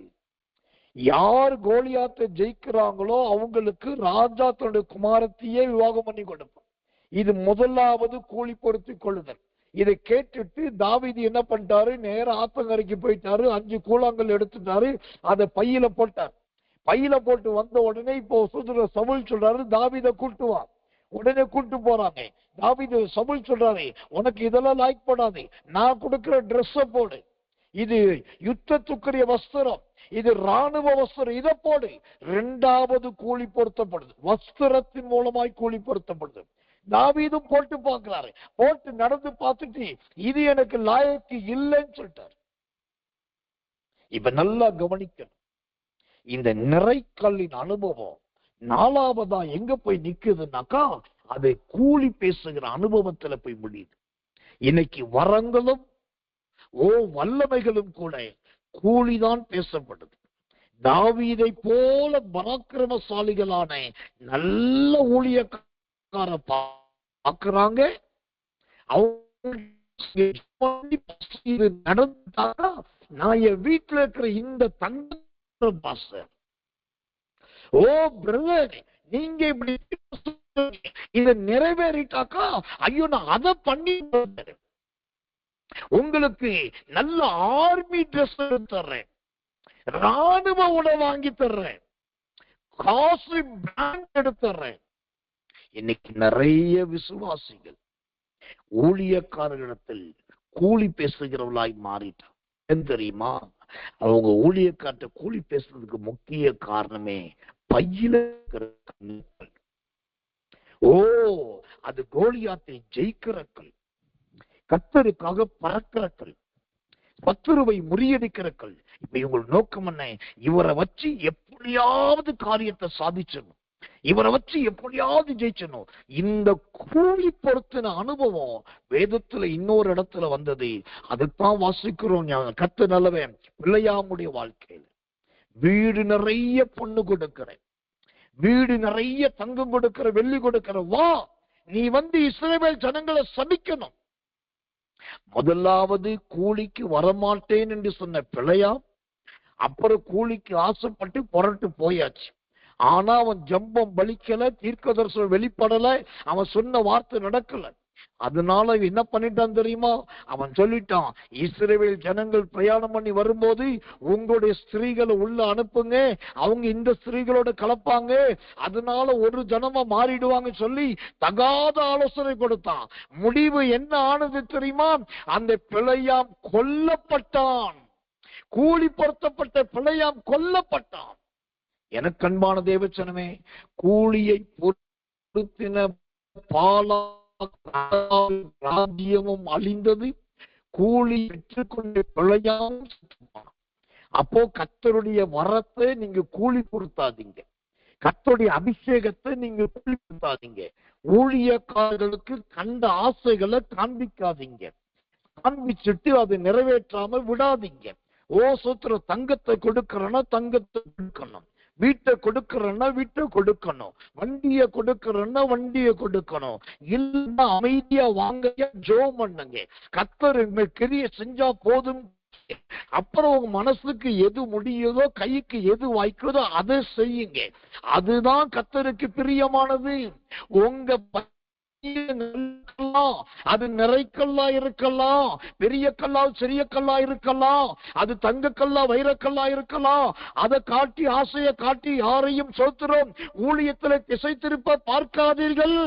Speaker 2: யார் கோலியாத்தை ஜெயிக்கிறாங்களோ அவங்களுக்கு ராஜா தன்னுடைய குமாரத்தையே விவாகம் பண்ணி கொடுப்பார். இது முதலாவது கூலி பொருத்திக் கொள்ளுதல். இதை கேட்டுட்டு தாவீது என்ன பண்ணிட்டாரு? நேர ஆத்தங்கரைக்கு போயிட்டாரு. 5 கூழாங்கல் எடுத்துட்டாரு. அதை பையில போட்டார். பையில போட்டு வந்த உடனே இப்போ சவுல் சொல்றாரு, தாவீதை கூட்டுவார். உடனே கூட்டு போறாங்க. தாவீது சவுல் சொல்றாரு, உனக்கு இதெல்லாம் லாய்க் போடாது, நான் கொடுக்கிற ட்ரெஸ்ஸ போடு, இது யுத்தத்துக்குரிய வஸ்திரம், இது ராணுவ வஸ்திரம், இதை போடு. 2வது கூலி பொருத்தப்படுது, வஸ்திரத்தின் மூலமாய் கூலி பொருத்தப்படுது. தாவீதும் போட்டு பார்க்கிறாரு. போட்டு நடந்து பார்த்துட்டு இது எனக்கு லாயக்கு இல்லைன்னு சொல்லிட்டாரு. இப்ப நல்லா கவனிக்கணும், இந்த நிறைக்கல்லின் அனுபவம் 4வதா எங்க போய் நிக்குதுன்னாக்கா, அதை கூலி பேசுகிற அனுபவத்துல போய் முடியுது. இன்னைக்கு வரங்களும் வல்லமைகளும் கூட கூலிதான் பேசப்படுது. தாவீதை போல பராக்கிரமசாலிகளான நல்ல ஊழியக்கார பார்க்கிறாங்க. நடந்தாக்கா நான் என் வீட்டுல இருக்கிற இந்த தங்க பாஸ்டர், ஓ பிரதர், நீங்க இப்படி இதை நிறைவேறிட்டாக்கா, ஐயோ நான் அதை பண்ணி உங்களுக்கு நல்ல ஆர்மி ட்ரெஸ் தர்றேன், ராணுவ உடை வாங்கி தர்றேன், காசு பிராண்ட் எடுத்துறேன். இன்னைக்கு நிறைய விசுவாசிகள் ஊழியக்காரர்களிடத்தில் கூலி பேசுகிறவர்களாய் மாறிட்டான். ஏன் தெரியுமா? அவங்க ஊழியக்கார்ட்ட கூலி பேசுறதுக்கு முக்கிய காரணமே பையில இருக்கிற கண்ணுகள். ஓ, அது கோலியாத்தை ஜெயிக்கிறக்கள், கர்த்தருக்காக பறக்கிறக்கள், சத்துருவை முறியடிக்கிறக்கள். இப்ப இவங்க நோக்கம் என்ன? இவரை வச்சு எப்படியாவது காரியத்தை சாதிச்சிடணும், இவரை வச்சு எப்படியாவது ஜெயிச்சணும். இந்த கூலி பொருத்தின அனுபவம் வேதத்துல இன்னொரு இடத்துல வந்தது. அதைத்தான் வாசிக்கிறோம். கர்த்தர் நல்லவன். பிள்ளையாமுடைய வாழ்க்கையில வீடு நிறைய பொண்ணு கொடுக்கிறேன், வீடு நிறைய தங்கம் கொடுக்கிற, வெள்ளி கொடுக்கிற, வா நீ வந்து இஸ்ரவேல் ஜனங்களை சபிக்கணும். முதலாவது கூலிக்கு வரமாட்டேன் என்று சொன்ன பிள்ளையாம் அப்புறம் கூலிக்கு ஆசைப்பட்டு புரட்டு போயாச்சு. ஆனா அவன் ஜம்பம் பலிக்கல, தீர்க்கதரிசனம் வெளிப்படல, அவன் சொன்ன வார்த்தை நடக்கல. அதனால என்ன பண்ணிட்டான் தெரியுமா? அவன் சொல்லிட்டான், இஸ்ரவேல் ஜனங்கள் பிரயாணம் பண்ணி வரும்போது உங்களுடைய ஸ்திரீகளை உள்ள அனுப்புங்க, அவங்க இந்த ஸ்திரீகளோட கலப்பாங்க, அதனால ஒரு ஜனமா மாறிடுவாங்க சொல்லி தகாத ஆலோசனை கொடுத்தான். முடிவு என்ன ஆனது தெரியுமா? அந்த பிள்ளையாம் கொல்லப்பட்டான். கூலி பொருத்தப்பட்ட பிள்ளையாம் கொல்லப்பட்டான். எனக்கு அன்பான தேவச்சனமே, கூலியை பொருத்தின பாலா ராஜ்யமும் அழிந்தது, கூலி பெற்றுக்கொண்ட பிள்ளையாம். அப்போ கர்த்தருடைய வரத்தை நீங்க கூலி பொருத்தாதீங்க, கர்த்தருடைய அபிஷேகத்தை நீங்க கூலி பொருத்தாதீங்க. ஊழியக்காரர்களுக்கு கண்ட ஆசைகளை காண்பிக்காதீங்க, காண்பிச்சுட்டு அதை நிறைவேற்றாம விடாதீங்க. ஓ சூத்திர, தங்கத்தை கொடுக்கிறன்னா தங்கத்தை கொடுக்கணும், வீட்டை கொடுக்கிறன்னா வீட்டை கொடுக்கணும், வண்டியை கொடுக்கிறன்னா வண்டியை கொடுக்கணும். இல்லைன்னா அமைதியா வாங்க, ஜெபம் பண்ணுங்க, கர்த்தர் கிரியை செஞ்சா போதும். அப்புறம் உங்க மனசுக்கு எது முடியுதோ, கைக்கு எது வாய்க்குதோ அதை செய்யுங்க. அதுதான் கர்த்தருக்கு பிரியமானது. உங்க அது நிறைக்கல்லா இருக்கலாம், பெரிய கல்லா சிறிய கல்லா இருக்கலாம், அது தங்க கல்லா வைரக்கல்லா இருக்கலாம். அதை காட்டி, ஆசையை காட்டி யாரையும் சோத்திரம் ஊழியத்துல திசை திருப்ப பார்க்காதீர்கள்.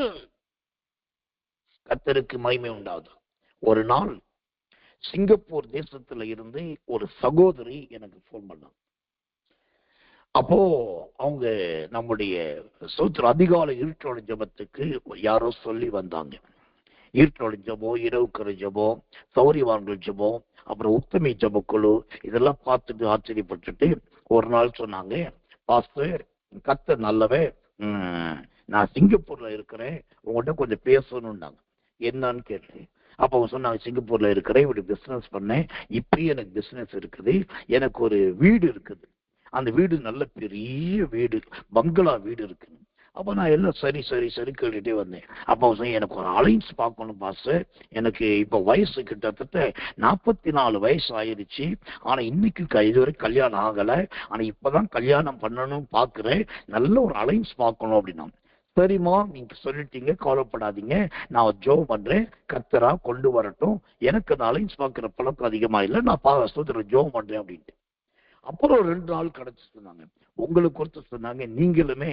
Speaker 2: கர்த்தருக்கு மகிமை உண்டாது. ஒரு நாள் சிங்கப்பூர் தேசத்துல இருந்து ஒரு சகோதரி எனக்கு போன் பண்ணாங்க. அப்போ அவங்க நம்முடைய சூத்திர அதிகாலை இருட்டோட ஜபத்துக்கு யாரோ சொல்லி வந்தாங்க. இருட்டோட ஜபம், இரவுக்கிற ஜபம், சௌரியவான்கள் ஜபம், அப்புறம் உத்தமி ஜப குழு, இதெல்லாம் பார்த்துட்டு ஆச்சரியப்பட்டுட்டு ஒரு நாள் சொன்னாங்க, பாஸ்டர் கர்த்தர் நல்லவே, நான் சிங்கப்பூர்ல இருக்கிறேன், உங்கள்கிட்ட கொஞ்சம் பேசணும்னாங்க. என்னன்னு கேட்டேன். அப்ப அவங்க சொன்னாங்க, சிங்கப்பூர்ல இருக்கிறேன், இப்படி பிசினஸ் பண்ணேன், இப்பயும் எனக்கு பிசினஸ் இருக்குது, எனக்கு ஒரு வீடு இருக்குது, அந்த வீடு நல்ல பெரிய வீடு, பங்களா வீடு இருக்கு. அப்ப நான் எல்லாம் சரி சரி சரி கேட்டுட்டே வந்தேன். அப்ப எனக்கு ஒரு அலைன்ஸ் பார்க்கணும் பாஸ்டர், எனக்கு இப்ப வயசு கிட்டத்தட்ட 44 வயசு ஆயிடுச்சு, ஆனா இன்னைக்கு இதுவரை கல்யாணம் ஆகல, ஆனா இப்பதான் கல்யாணம் பண்ணணும் பாக்குறேன், நல்ல ஒரு அலைன்ஸ் பார்க்கணும் அப்படின்னா. சரிம்மா, நீங்க சொல்லிட்டீங்க, கவலைப்படாதீங்க, நான் ஜெபம் பண்றேன், கர்த்தரா கொண்டு வரட்டும், எனக்கு அந்த அலைன்ஸ் பார்க்கிற பழக்கம் அதிகமா இல்லை, நான் ஜெபம் பண்றேன் அப்படின்ட்டு. அப்புறம் 2 நாள் கிடைச்சு சொன்னாங்க, உங்களுக்கு ஒருத்தர் சொன்னாங்க, நீங்களுமே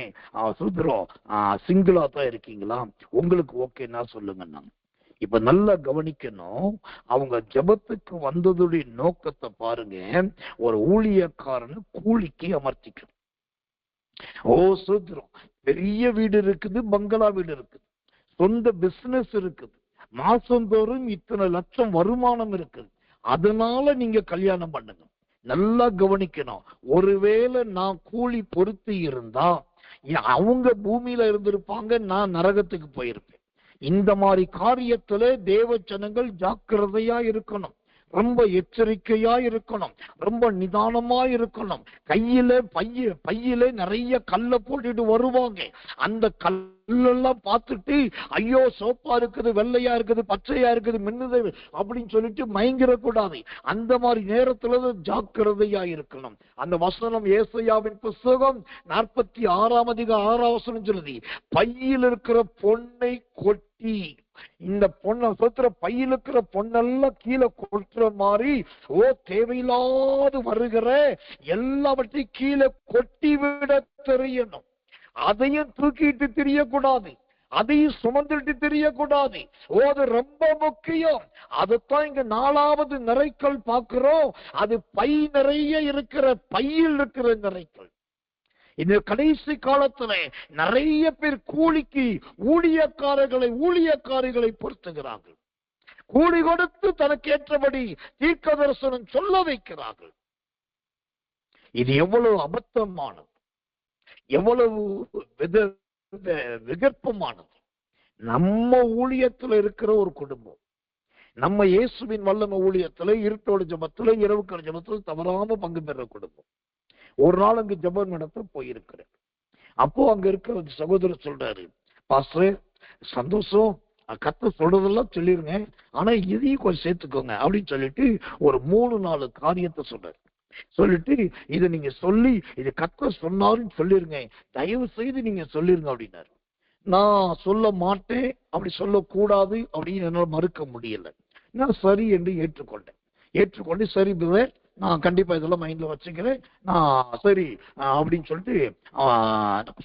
Speaker 2: சூத்திரம் சிங்கிளா தான் இருக்கீங்களா, உங்களுக்கு ஓகேன்னா சொல்லுங்க. இப்ப நல்லா கவனிக்கணும், அவங்க ஜபத்துக்கு வந்ததுடைய நோக்கத்தை பாருங்க. ஒரு ஊழியக்காரனு கூலிக்கு அமர்த்திக்கணும். ஓ சூத்திரம், பெரிய வீடு இருக்குது, பங்களா வீடு இருக்குது, சொந்த பிசினஸ் இருக்குது, மாசந்தோறும் இத்தனை லட்சம் வருமானம் இருக்குது, அதனால நீங்க கல்யாணம் பண்ணுங்க. நல்லா கவனிக்கணும். ஒருவேளை நான் கூலி பொருத்தி இருந்தா அவங்க பூமியில இருந்திருப்பாங்க, நான் நரகத்துக்கு போயிருப்பேன். இந்த மாதிரி காரியத்துல தேவ ஜனங்கள் ஜாக்கிரதையா இருக்கணும், ரொம்ப எச்சரிக்கையா இருக்கணும், ரொம்ப நிதானமா இருக்கணும். பையில நிறைய கல்ல போட்டுட்டு வருவாங்க. அந்த கல்லெல்லாம் பார்த்துட்டு ஐயோ சோப்பா இருக்குது, வெள்ளையா இருக்குது, பச்சையா இருக்குது, மின்னுது அப்படின்னு சொல்லிட்டு மயங்கிடக்கூடாது. அந்த மாதிரி நேரத்துல ஜாக்கிரதையா இருக்கணும். அந்த வசனம் ஏசாயாவின் புஸ்தகம் 46 அதிகாரம் 6 சொல்லுது, பையில் இருக்கிற பொன்னை கொட்டி இந்த பொண்ணை சொத்துற பையில் இருக்கிற பொண்ணெல்லாம் கீழே கொட்டுற மாதிரி தேவையில்லாது வருகிற எல்லாவற்றையும் கீழே கொட்டி விட தெரியணும். அதையும் தூக்கிட்டு தெரியக்கூடாது, அதையும் சுமந்துட்டு தெரியக்கூடாது. அது ரொம்ப முக்கியம். அதுதான் இங்க 4வது நிறைக்கல் பார்க்கிறோம். அது பை நிறைய இருக்கிற, பையில் இருக்கிற நிறைக்கல். இந்த கடைசி காலத்துல நிறைய பேர் கூலிக்கு ஊழியக்காரிகளை பொருத்துகிறார்கள். கூலி கொடுத்து தனக்கு ஏற்றபடி தீர்க்க தரிசனம் சொல்ல வைக்கிறார்கள். இது எவ்வளவு அபத்தமானது, எவ்வளவு விகற்பமானது. நம்ம ஊழியத்துல இருக்கிற ஒரு குடும்பம், நம்ம இயேசுவின் வல்லமை ஊழியத்துல, இருட்டோடு ஜபத்துல, இரவுக்கால ஜபத்துல தவறாம பங்கு பெற குடும்பம். ஒரு நாள் அங்கு ஜபம் நடத்த போயிருக்கிறேன். அப்போ அங்க இருக்கிற சகோதரர் சொல்றாரு, பாஸ்டர் சந்தோஷம், கர்த்தர் சொல்றதெல்லாம் சொல்லிருங்க, ஆனா இதையும் கொஞ்சம் சேர்த்துக்கோங்க அப்படின்னு சொல்லிட்டு ஒரு 3-4 காரியத்தை சொல்றாரு. சொல்லிட்டு இதை நீங்க சொல்லி, இது கர்த்தர் சொன்னாருன்னு சொல்லிருங்க, தயவு செய்து நீங்க சொல்லிருங்க அப்படின்னாரு. நான் சொல்ல மாட்டேன், அப்படி சொல்லக்கூடாது அப்படின்னு என்னால மறுக்க முடியல. நான் சரி என்று ஏற்றுக்கொண்டு சரி பிரதர், நான் கண்டிப்பா இதெல்லாம் மைண்ட்ல வச்சுக்கிறேன், நான் சரி அப்படின்னு சொல்லிட்டு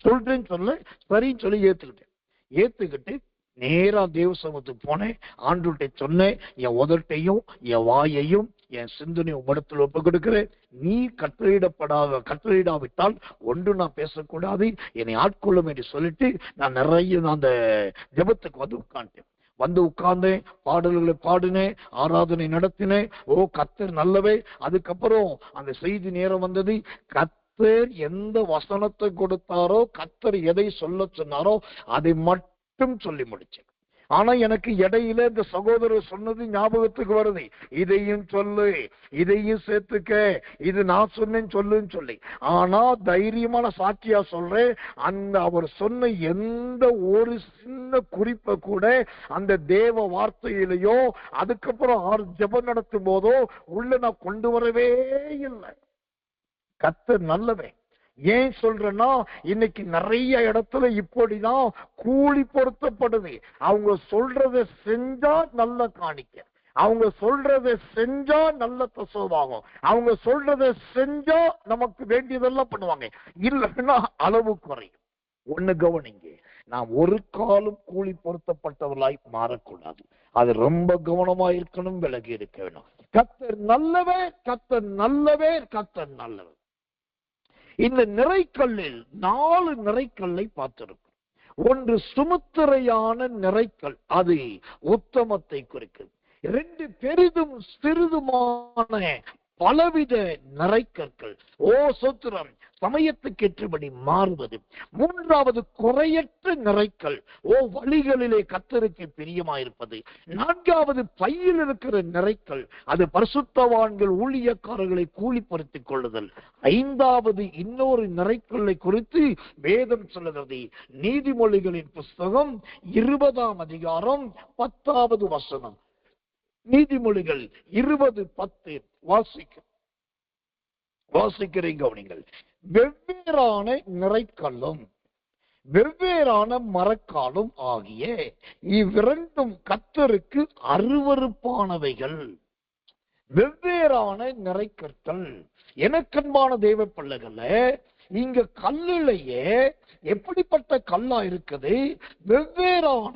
Speaker 2: சொல்றேன்னு சொல்ல சரின்னு சொல்லி ஏத்துக்கிட்டு நேரா தேவ சமூகத்துக்கு போனேன். ஆண்டவர்கிட்ட சொன்னேன், என் உதட்டையும் என் வாயையும் என் சிந்தனையும் உம்மிடத்தில் ஒப்பு கொடுக்கிறேன். நீ கட்டளையிடாவிட்டால் ஒன்று நான் பேசக்கூடாது, என்னை ஆட்கொள்ளும் என்று சொல்லிட்டு நான் நிறைய அந்த ஜெபத்துக்கு வந்து உட்கார்ந்தேன், பாடல்களை பாடினேன், ஆராதனை நடத்தினேன். கர்த்தர் நல்லவே. அதுக்கப்புறம் அந்த செய்தி நேரம் வந்தது. கர்த்தர் எந்த வசனத்தை கொடுத்தாரோ, கர்த்தர் எதை சொல்ல சொன்னாரோ அதை மட்டும் சொல்லி முடிச்சேன். ஆனா எனக்கு இடையில இந்த சகோதரர் சொன்னது ஞாபகத்துக்கு வருது, இதையும் சொல்லு, இதையும் சேர்த்துக்க, இது நான் சொன்னேன்னு சொல்லுன்னு சொல்லி. ஆனா தைரியமான சாட்சியா சொல்றேன், அந்த அவர் சொன்ன எந்த ஒரு சின்ன குறிப்பை கூட அந்த தேவ வார்த்தையிலையோ அதுக்கப்புறம் ஜெபம் நடத்தும் போதோ உள்ள நான் கொண்டு வரவே இல்லை. கர்த்தர் நல்லவன். ஏன் சொல்றேன்னா, இன்னைக்கு நிறைய இடத்துல இப்படிதான் கூலி பொருத்தப்படுது. அவங்க சொல்றதை செஞ்சா நல்ல காணிக்க, அவங்க சொல்றதை செஞ்சா நல்ல பிரசவமாகும், அவங்க சொல்றதை செஞ்சா நமக்கு வேண்டியதெல்லாம் பண்ணுவாங்க, இல்லைன்னா அளவு குறையும். ஒண்ணு கவனிங்க, நாம் ஒரு காலம் கூலி பொருத்தப்பட்டவர்களாய் மாறக்கூடாது. அது ரொம்ப கவனமா இருக்கணும், விலகி இருக்க வேணும். கர்த்தர் நல்லவே, கர்த்தர் நல்லவே, கர்த்தர் நல்லவர். இந்த நிறைக்கல்லில் 4 நிறைக்கல்லை பார்த்திருக்கும். ஒன்று சுமுத்திரையான நிறைக்கல், அது உத்தமத்தை குறிக்கும். 2 பெரிதும் சிறிதுமான பலவித நிறைக்கற்கள், சோத்திரம், சமயத்துக்கு ஏற்றபடி மாறுவது. 3வது குறையற்ற நிறைக்கல், வழிகளிலே கர்த்தருக்கு பிரியமாயிருப்பது. 4வது பையில் இருக்கிற நிறைக்கல், அது பரிசுத்தவான்கள் ஊழியக்காரர்களை கூலிப்படுத்திக் கொள்ளுதல். 5வது இன்னொரு நிறைக்கல்லை குறித்து வேதம் சொல்லுகிறது. நீதிமொழிகளின் புஸ்தகம் 20ஆம் அதிகாரம் 10வது வசனம். நீதிமொழிகள் 20:10 வாசிக்கிறீங்க கவனிங்கள். வெவ்வேறான நிறைக்கல்லும் வெவ்வேறான மரக்காலும் ஆகிய இவ்விரண்டும் கர்த்தருக்கு அருவருப்பானவைகள். வெவ்வேறான நிறைக்கற்கள். எனக்கன்பான தேவ பிள்ளைகள, இங்க கல்லிலேயே எப்படிப்பட்ட கல்லா இருக்குது? வெவ்வேறான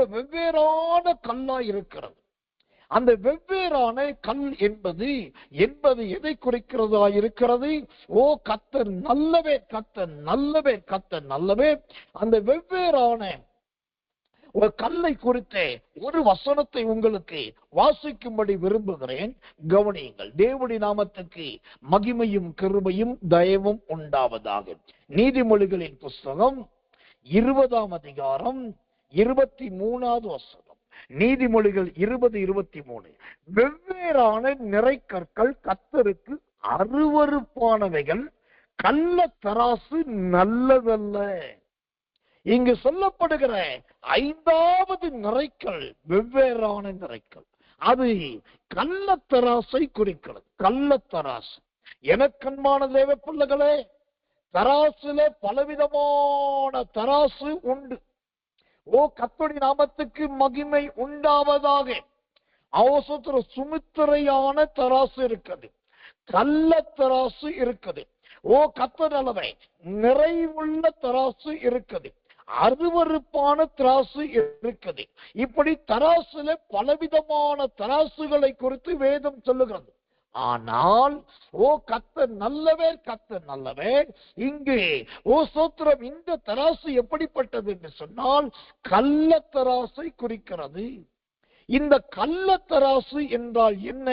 Speaker 2: வெவ்வேறான கல்லா இருக்கிறது. அந்த வெவ்வேறான கல் என்பது எதை குறிக்கிறதா இருக்கிறது? கர்த்தர் நல்லவே, கர்த்தர் நல்லவே, கர்த்தர் நல்லவே. அந்த வெவ்வேறான ஒரு கல்லை குறித்த ஒரு வசனத்தை உங்களுக்கு வாசிக்கும்படி விரும்புகிறேன். கவனியுங்கள். தேவனுடைய நாமத்துக்கு மகிமையும் கிருபையும் தயவும் உண்டாவதாக. நீதிமொழிகளின் புஸ்தகம் 20ஆம் அதிகாரம் 23வது வசனம். நீதிமொழிகள் 20:23. வெவ்வேறான நிறைக்கற்கள் கர்த்தருக்கு அருவருப்பானவைகள், கள்ள தராசு நல்லதல்ல. இங்கு சொல்லப்படுகிற 5வது நிறைக்கல் வெவ்வேறான நிறைக்கல், அது கள்ள தராசை குறிக்கிறது. கள்ள தராசு. எனக்கன்பான தேவ பிள்ளைகளே, தராசுல பலவிதமான தராசு உண்டு. ஓ கர்த்தருடைய நாமத்துக்கு மகிமை உண்டாவதாக. அவசர சுமித்திரையான தராசு இருக்குது, கள்ள தராசு இருக்குது. ஓ கர்த்தர் அளவை நிறைவுள்ள தராசு இருக்குது, அருவருப்பான தராசு இருக்குது. இப்படி தராசுல பலவிதமான தராசுகளை குறித்து வேதம் சொல்லுகிறது. ஆனால் ஓ கர்த்தர் நல்லவர், கர்த்தர் நல்லவர். இங்கே ஓ சோத்திரம், இந்த தராசு எப்படிப்பட்டது என்று சொன்னால் கள்ள தராசை குறிக்கிறது. இந்த கள்ளத்தராசு என்றால் என்ன?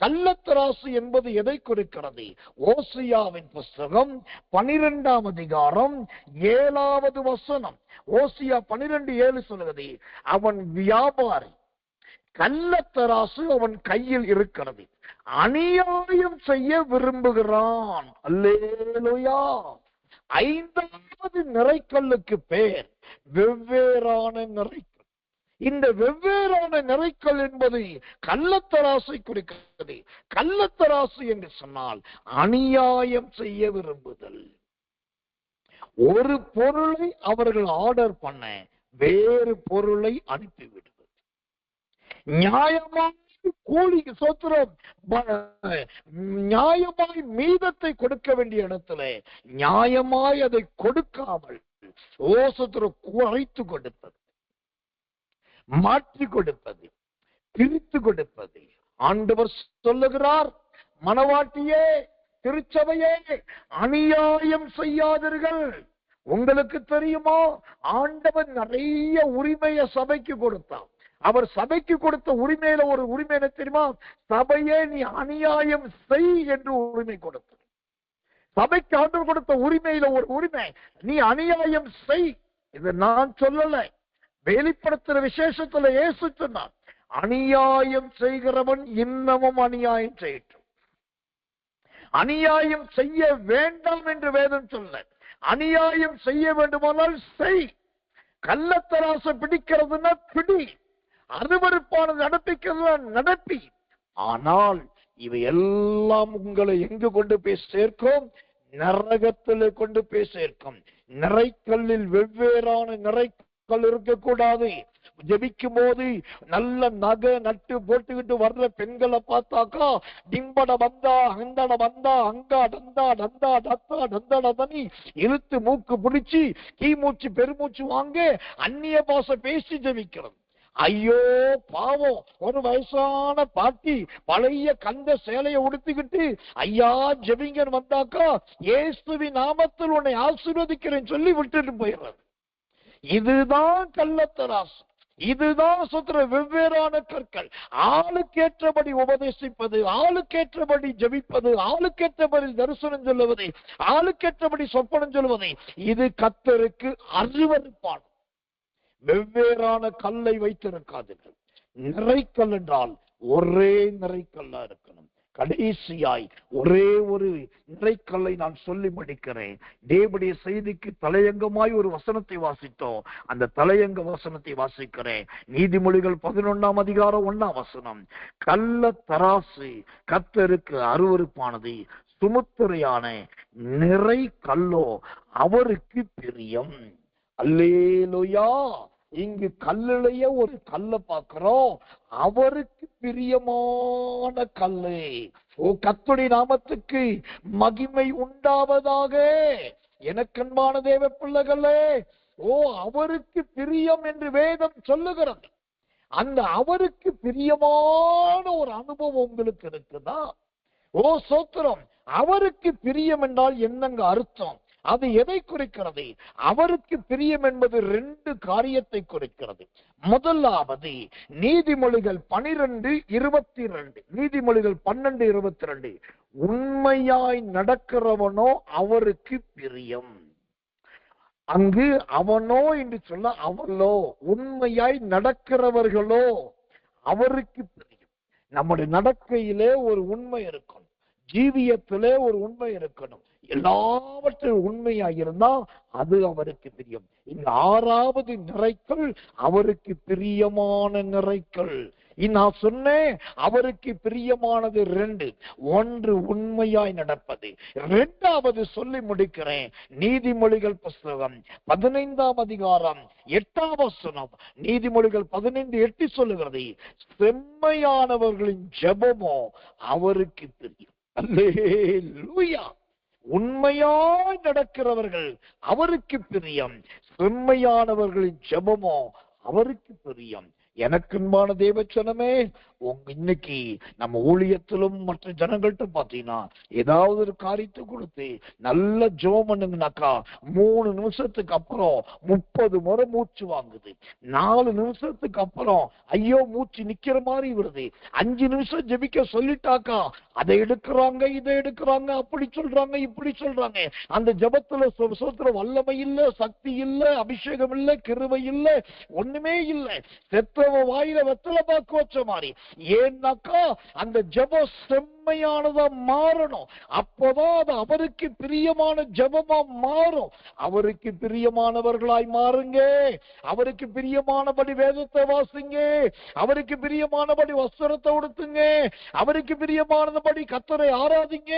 Speaker 2: கள்ளத்தராசு என்பது எதை குறிக்கிறது? ஓசியாவின் புஸ்தகம் 12ஆம் அதிகாரம் 7வது வசனம். ஓசியா 12:7 சொல்லுகிறது, அவன் வியாபாரி, கள்ளத்தராசு அவன் கையில் இருக்கிறது, அநியாயம் செய்ய விரும்புகிறான். அல்லேலூயா. 5வது நிறைக்கல்லுக்கு பேர் வெவ்வேறான நிறைக்கல். இந்த வெவ்வேறான நிறைக்கல் என்பது கள்ளத்தராசை குறிக்கிறது. கள்ளத்தராசு என்று சொன்னால் அநியாயம் செய்ய விரும்புதல். ஒரு பொருளை அவர்கள் ஆர்டர் பண்ண வேறு பொருளை அனுப்பிவிடுவது. நியாயமாய் கூலி சோத்திரம், நியாயமாய் மீதத்தை கொடுக்க வேண்டிய இடத்துல நியாயமாய் அதை கொடுக்காமல் சோத்திரம் குறைத்து கொடுப்பது, மாற்றி கொடுப்பது, பிரித்து கொடுப்பது. ஆண்டவர் சொல்லுகிறார், மனவாட்டியே, திருச்சபையே, அநியாயம் செய்யாதீர்கள். உங்களுக்கு தெரியுமா, ஆண்டவர் நிறைய உரிமையை சபைக்கு கொடுத்தார். அவர் சபைக்கு கொடுத்த உரிமையில ஒரு உரிமை என்ன தெரியுமா? சபையே நீ அநியாயம் செய் என்று உரிமை கொடுத்தார். சபைக்கு ஆண்டவர் கொடுத்த உரிமையில ஒரு உரிமை, நீ அநியாயம் செய். இது நான் சொல்லல, வெளிப்படுத்துற விசேஷத்துல இயேசு சொன்னார், அநியாயம் செய்கிறவன் இன்னமும் அநியாயம் செய்யட்டும். அநியாயம் செய்ய வேண்டாம் என்று வேதம் சொல்ல, அநியாயம் செய்ய வேண்டுமானால் செய். கள்ளத்தராசை பிடிக்கிறதுனா பிடி, அருவருப்பானது நடப்பிக்கிறதுனா நடப்பி. ஆனால் இவை எல்லாம் உங்களை எங்கு கொண்டு போய் சேர்க்கும்? நரகத்தில் கொண்டு போய் சேர்க்கும். நிறைக்கல்லில் வெவ்வேறான நிறைக்கல் இருக்கக்கூடாது. ஜெபிக்கும் போது நல்ல நகை நட்டு போட்டுக்கிட்டு வர்ற பெண்களை பார்த்தாக்கா, டிம்பட வந்தா அந்தட வந்தா அங்கா டந்தா டந்தா டத்தா டந்தட தனி இழுத்து மூக்கு பிடிச்சி கீ மூச்சு பெருமூச்சு வாங்க அந்நிய பாஷை பேசி ஜெபிக்கிறது. ஐயோ பாவம், ஒரு வயசான பாட்டி பழைய கந்த சேலையை உடுத்திக்கிட்டு ஐயா ஜெபிங்கன்னு வந்தாக்கா, இயேசுவின் நாமத்தில் உன்னை ஆசீர்வதிக்கிறேன்னு சொல்லி விட்டுட்டு போயிடுறது. இதுதான் கள்ளத்தராசு. இதுதான் சுத்திர வெவ்வேறான கற்கள். ஆளுக்கேற்றபடி உபதேசிப்பது, ஆளுக்கேற்றபடி ஜெபிப்பது, ஆளுக்கேற்றபடி தரிசனம் சொல்லுவது, ஆளுக்கேற்றபடி சொப்பனம் சொல்லுவது, இது கர்த்தருக்கு அருவருப்பானது. வெவ்வேறான கல்லை வைத்திருக்காதீர்கள். நிறைக்கல் என்றால் ஒரே நிறைக்கல்லா இருக்கணும். கடைசியாய் ஒரே ஒரு நிறைக்கல்லை நான் சொல்லி முடிக்கிறேன். தேவனுடைய செய்திக்கு தலையங்கமாய் ஒரு வசனத்தை வாசித்தோம். அந்த தலையங்க வசனத்தை வாசிக்கிறேன். நீதிமொழிகள் 11ஆம் அதிகாரம் 1ஆம் வசனம். கள்ள தராசு கர்த்தருக்கு அருவருப்பானது, சுமுத்திரையான நிறை கல்லோ அவருக்கு பிரியம். அல்லேலூயா. இங்கு கல்லிலேயே ஒரு கல்ல பார்க்கிறோம், அவருக்கு பிரியமான கல்லு. ஓ கர்த்தருடைய நாமத்துக்கு மகிமை உண்டாவதாக. எனக்கன்பான தேவ பிள்ளைகளே, ஓ அவருக்கு பிரியம் என்று வேதம் சொல்லுகிறது. அந்த அவருக்கு பிரியமான ஒரு அனுபவம் உங்களுக்கு இருக்குதா? ஓ சோத்திரம். அவருக்கு பிரியம் என்றால் என்னங்க அர்த்தம்? அது எதை குறிக்கிறது? அவருக்கு பிரியம் என்பது 2 காரியத்தை குறிக்கிறது. முதலாவது நீதிமொழிகள் 12:22. நீதிமொழிகள் 12:22. உண்மையாய் நடக்கிறவனோ அவருக்கு பிரியம். அங்கு அவனோ என்று சொல்ல அவளோ, உண்மையாய் நடக்கிறவர்களோ அவருக்கு பிரியம். நம்முடைய நடக்கையிலே ஒரு உண்மை இருக்கணும், ஜீவியத்திலே ஒரு உண்மை இருக்கணும். எல்லாவற்றும் உண்மையாக இருந்தா அது அவருக்கு பிரியம். இங்க 6வது நிறைக்கல் அவருக்கு பிரியமான நிறைக்கல். நான் சொன்னேன், அவருக்கு பிரியமானது 2. 1 உண்மையாய் நடப்பது. 2வது சொல்லி முடிக்கிறேன். நீதிமொழிகள் புஸ்தகம் 15ஆம் அதிகாரம் 8ஆம் வசனம். நீதிமொழிகள் 15:8 சொல்லுகிறது, செம்மையானவர்களின் ஜெபமோ அவருக்கு பிரியம். அல்லேலூயா. உண்மையாய் நடக்கிறவர்கள் அவருக்கு பிரியம், செம்மையானவர்களின் ஜெபமோ அவருக்கு பிரியம். எனக்குன்பான தேவச்சனமே, இன்னைக்கு நம்ம ஊழியத்திலும் மற்ற ஜனங்கள்கிட்ட பாத்தீங்கன்னா ஏதாவது ஒரு காரியத்தை கொடுத்து நல்ல ஜெபம் பண்ணுங்கனாக்கா 3 நிமிஷத்துக்கு அப்புறம் 30 முறை மூச்சு வாங்குது. 4 நிமிஷத்துக்கு அப்புறம் ஐயோ மூச்சு நிக்கிற மாதிரி வருது. 5 நிமிஷம் ஜெபிக்க சொல்லிட்டாக்கா அதை எடுக்கிறாங்க, இதை எடுக்கிறாங்க, அப்படி சொல்றாங்க, இப்படி சொல்றாங்க. அந்த ஜெபத்துல சோத்திர வல்லமை இல்ல, சக்தி இல்ல, அபிஷேகம் இல்ல, கிருபை இல்ல, ஒண்ணுமே இல்ல. செத்தவ வாயில வெத்தலை பாக்கு வச்ச மாதிரி. ஏன்னாக்கா அந்த ஜெபம் செம்மையானதா மாறணும். அப்போதான் அது அவருக்கு பிரியமான ஜெபமா மாறும். அவருக்கு பிரியமானவர்களாய் மாறுங்க. அவருக்கு பிரியமானபடி வேதத்தை வாசிங்க. அவருக்கு பிரியமானபடி வஸ்திரத்தை உடுத்துங்க. அவருக்கு பிரியமானபடி கர்த்தரை ஆராதிங்க.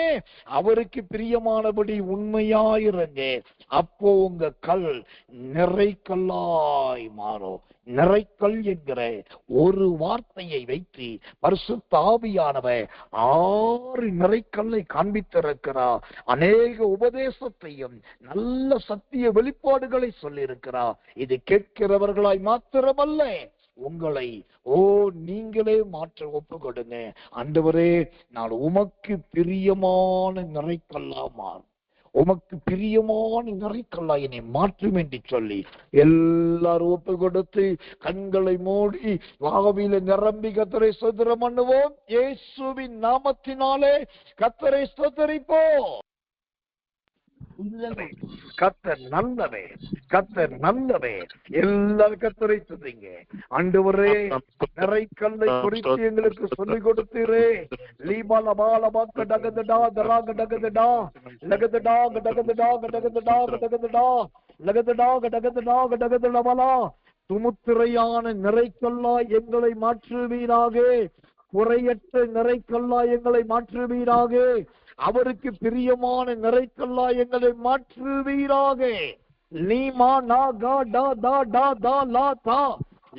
Speaker 2: அவருக்கு பிரியமானபடி உண்மையாயிருங்க. அப்போ உங்க கல் நிறைக்கல்லாய் மாறும். நிறைக்கல் என்கிற ஒரு வார்த்தையை வைத்து பரிசுத்த ஆவியானவர் 6 நிறைக்கல்லை காண்பித்திருக்கிறார். அநேக உபதேசத்தையும் நல்ல சத்திய வெளிப்பாடுகளை சொல்லி இருக்கிறார். இது கேட்கிறவர்களாய் மாத்திரமல்ல, உங்களை நீங்களே மாற்ற ஒப்பு கொடுங்க. ஆண்டவரே, நான் உமக்கு பிரியமான நிறைக்கல்லா மாறும், உமக்கு பிரியமான நிறைக்கல்லா என்னை மாற்றும் என்று சொல்லி எல்லாரும் ஒப்பு கொடுத்து கண்களை மூடி ஆவியில நிரம்பி கர்த்தரை ஸ்தோத்திரம் பண்ணுவோம். இயேசுவின் நாமத்தினாலே கர்த்தரை ஸ்தோத்திரிப்போம். கர்த்தர் நல்லவே, கர்த்தர் நல்லவே. எல்லாரும் கர்த்தரை துதிங்க. ஆண்டவரே, நிறைக்கல்லை குறித்து எங்களுக்கு சொல்லிக் கொடுத்தீரே. லீபால பால பாக்க டகதடா தராக டகதடா லகதடா கடகதடா கடகதடா கடகதடா லகதடா கடகதடா கடகதடா. துமுத்திரையான நிறைக்கல்லா எங்களை மாற்றுவீராக. குறையற்ற நிறைக்கல்லா எங்களை மாற்றுவீராக. அவருக்கு பிரியமான நிறைக்கல்லா எங்களை மாற்றுவீராக. லீமா நா கா டா தா டா தா லா தா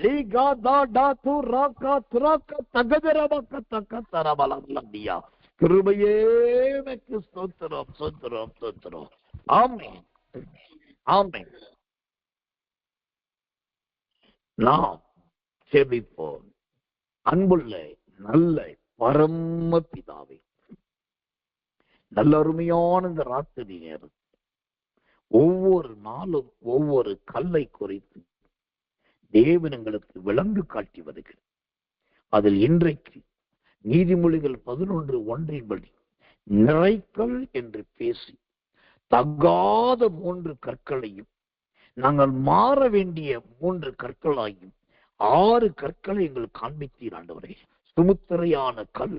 Speaker 2: லீ கா தா டா து ரா கா துரா கா தகதரபக தக தரபலந்தியா. கிருபையே உமக்கு ஸ்தோத்திரம், ஸ்தோத்திரம், ஸ்தோத்திரம். ஆமென், ஆமென். நாம் ஜெபிப்போம். அன்புள்ள நல்ல பரம பிதாவே, நல்ல அருமையான இந்த ராத்திரி நேரம் ஒவ்வொரு நாளும் ஒவ்வொரு கல்லை குறித்து தேவன் எங்களுக்கு விளங்கு காட்டி வருகிறது. அதில் இன்றைக்கு நீதிமொழிகள் 11:1 நிறைக்கல் என்று பேசி தகாத 3 கற்களையும் நாங்கள் மாற வேண்டிய 3 கற்களாயும் 6 கற்களை எங்களுக்கு காண்பித்தீர் ஆண்டவரே. சுமுத்திரையான கல்,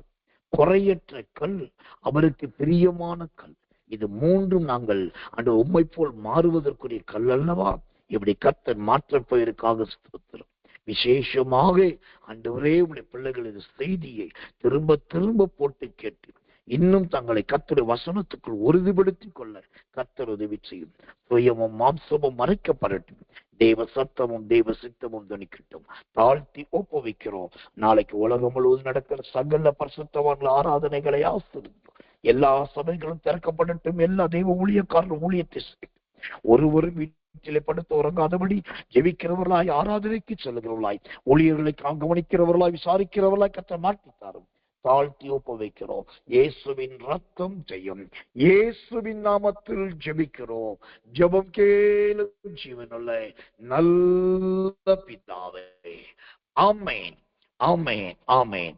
Speaker 2: குறையற்ற கல், அவருக்கு பிரியமான கல். இது 3ம் நாங்கள் அந்த உம்மை போல் மாறுவதற்குரிய கல் அல்லவா? இப்படி கர்த்தர் மாற்றப் போயிருக்காக ஸ்தோத்திரம். விசேஷமாக ஆண்டவரே, உடைய பிள்ளைகள் இந்த செய்தியை திரும்ப திரும்ப போட்டு கேட்டு இன்னும் தங்களை கர்த்தருடைய வசனத்துக்குள் உறுதிப்படுத்திக் கொள்ள கர்த்தர் உதவி செய்யும். சுயமும் மாம்சமும் மறைக்கப்படட்டும். தேவ சத்தமும் தேவ சித்தமும் துணிக்கட்டும். தாழ்த்தி ஒப்புவிக்கிறோம். நாளைக்கு உலகம் முழுவதும் நடக்கிற சகல பரிசுத்தவான்கள் ஆராதனைகளை ஆசிரியும். எல்லா சபைகளும் திறக்கப்படட்டும். எல்லா தெய்வ ஊழியக்காரர்கள் ஊழியத்தை ஒருவரும் வீட்டிலே படுத்து உறங்காதபடி ஜெபிக்கிறவர்களாய், ஆராதனைக்கு செல்கிறவர்களாய், ஊழியர்களை கவனிக்கிறவர்களாய், விசாரிக்கிறவர்களாய் கர்த்தர் மாற்றித்தாரும். தாழ்த்தி ஒப்புவிக்கிறோம். இயேசுவின் ரத்தம் ஜெயம். இயேசுவின் நாமத்தில் ஜெபிக்கிறோம். ஜெபம் கேளும் ஜீவனுள்ள நல்ல பிதாவே. ஆமென், ஆமென், ஆமென்.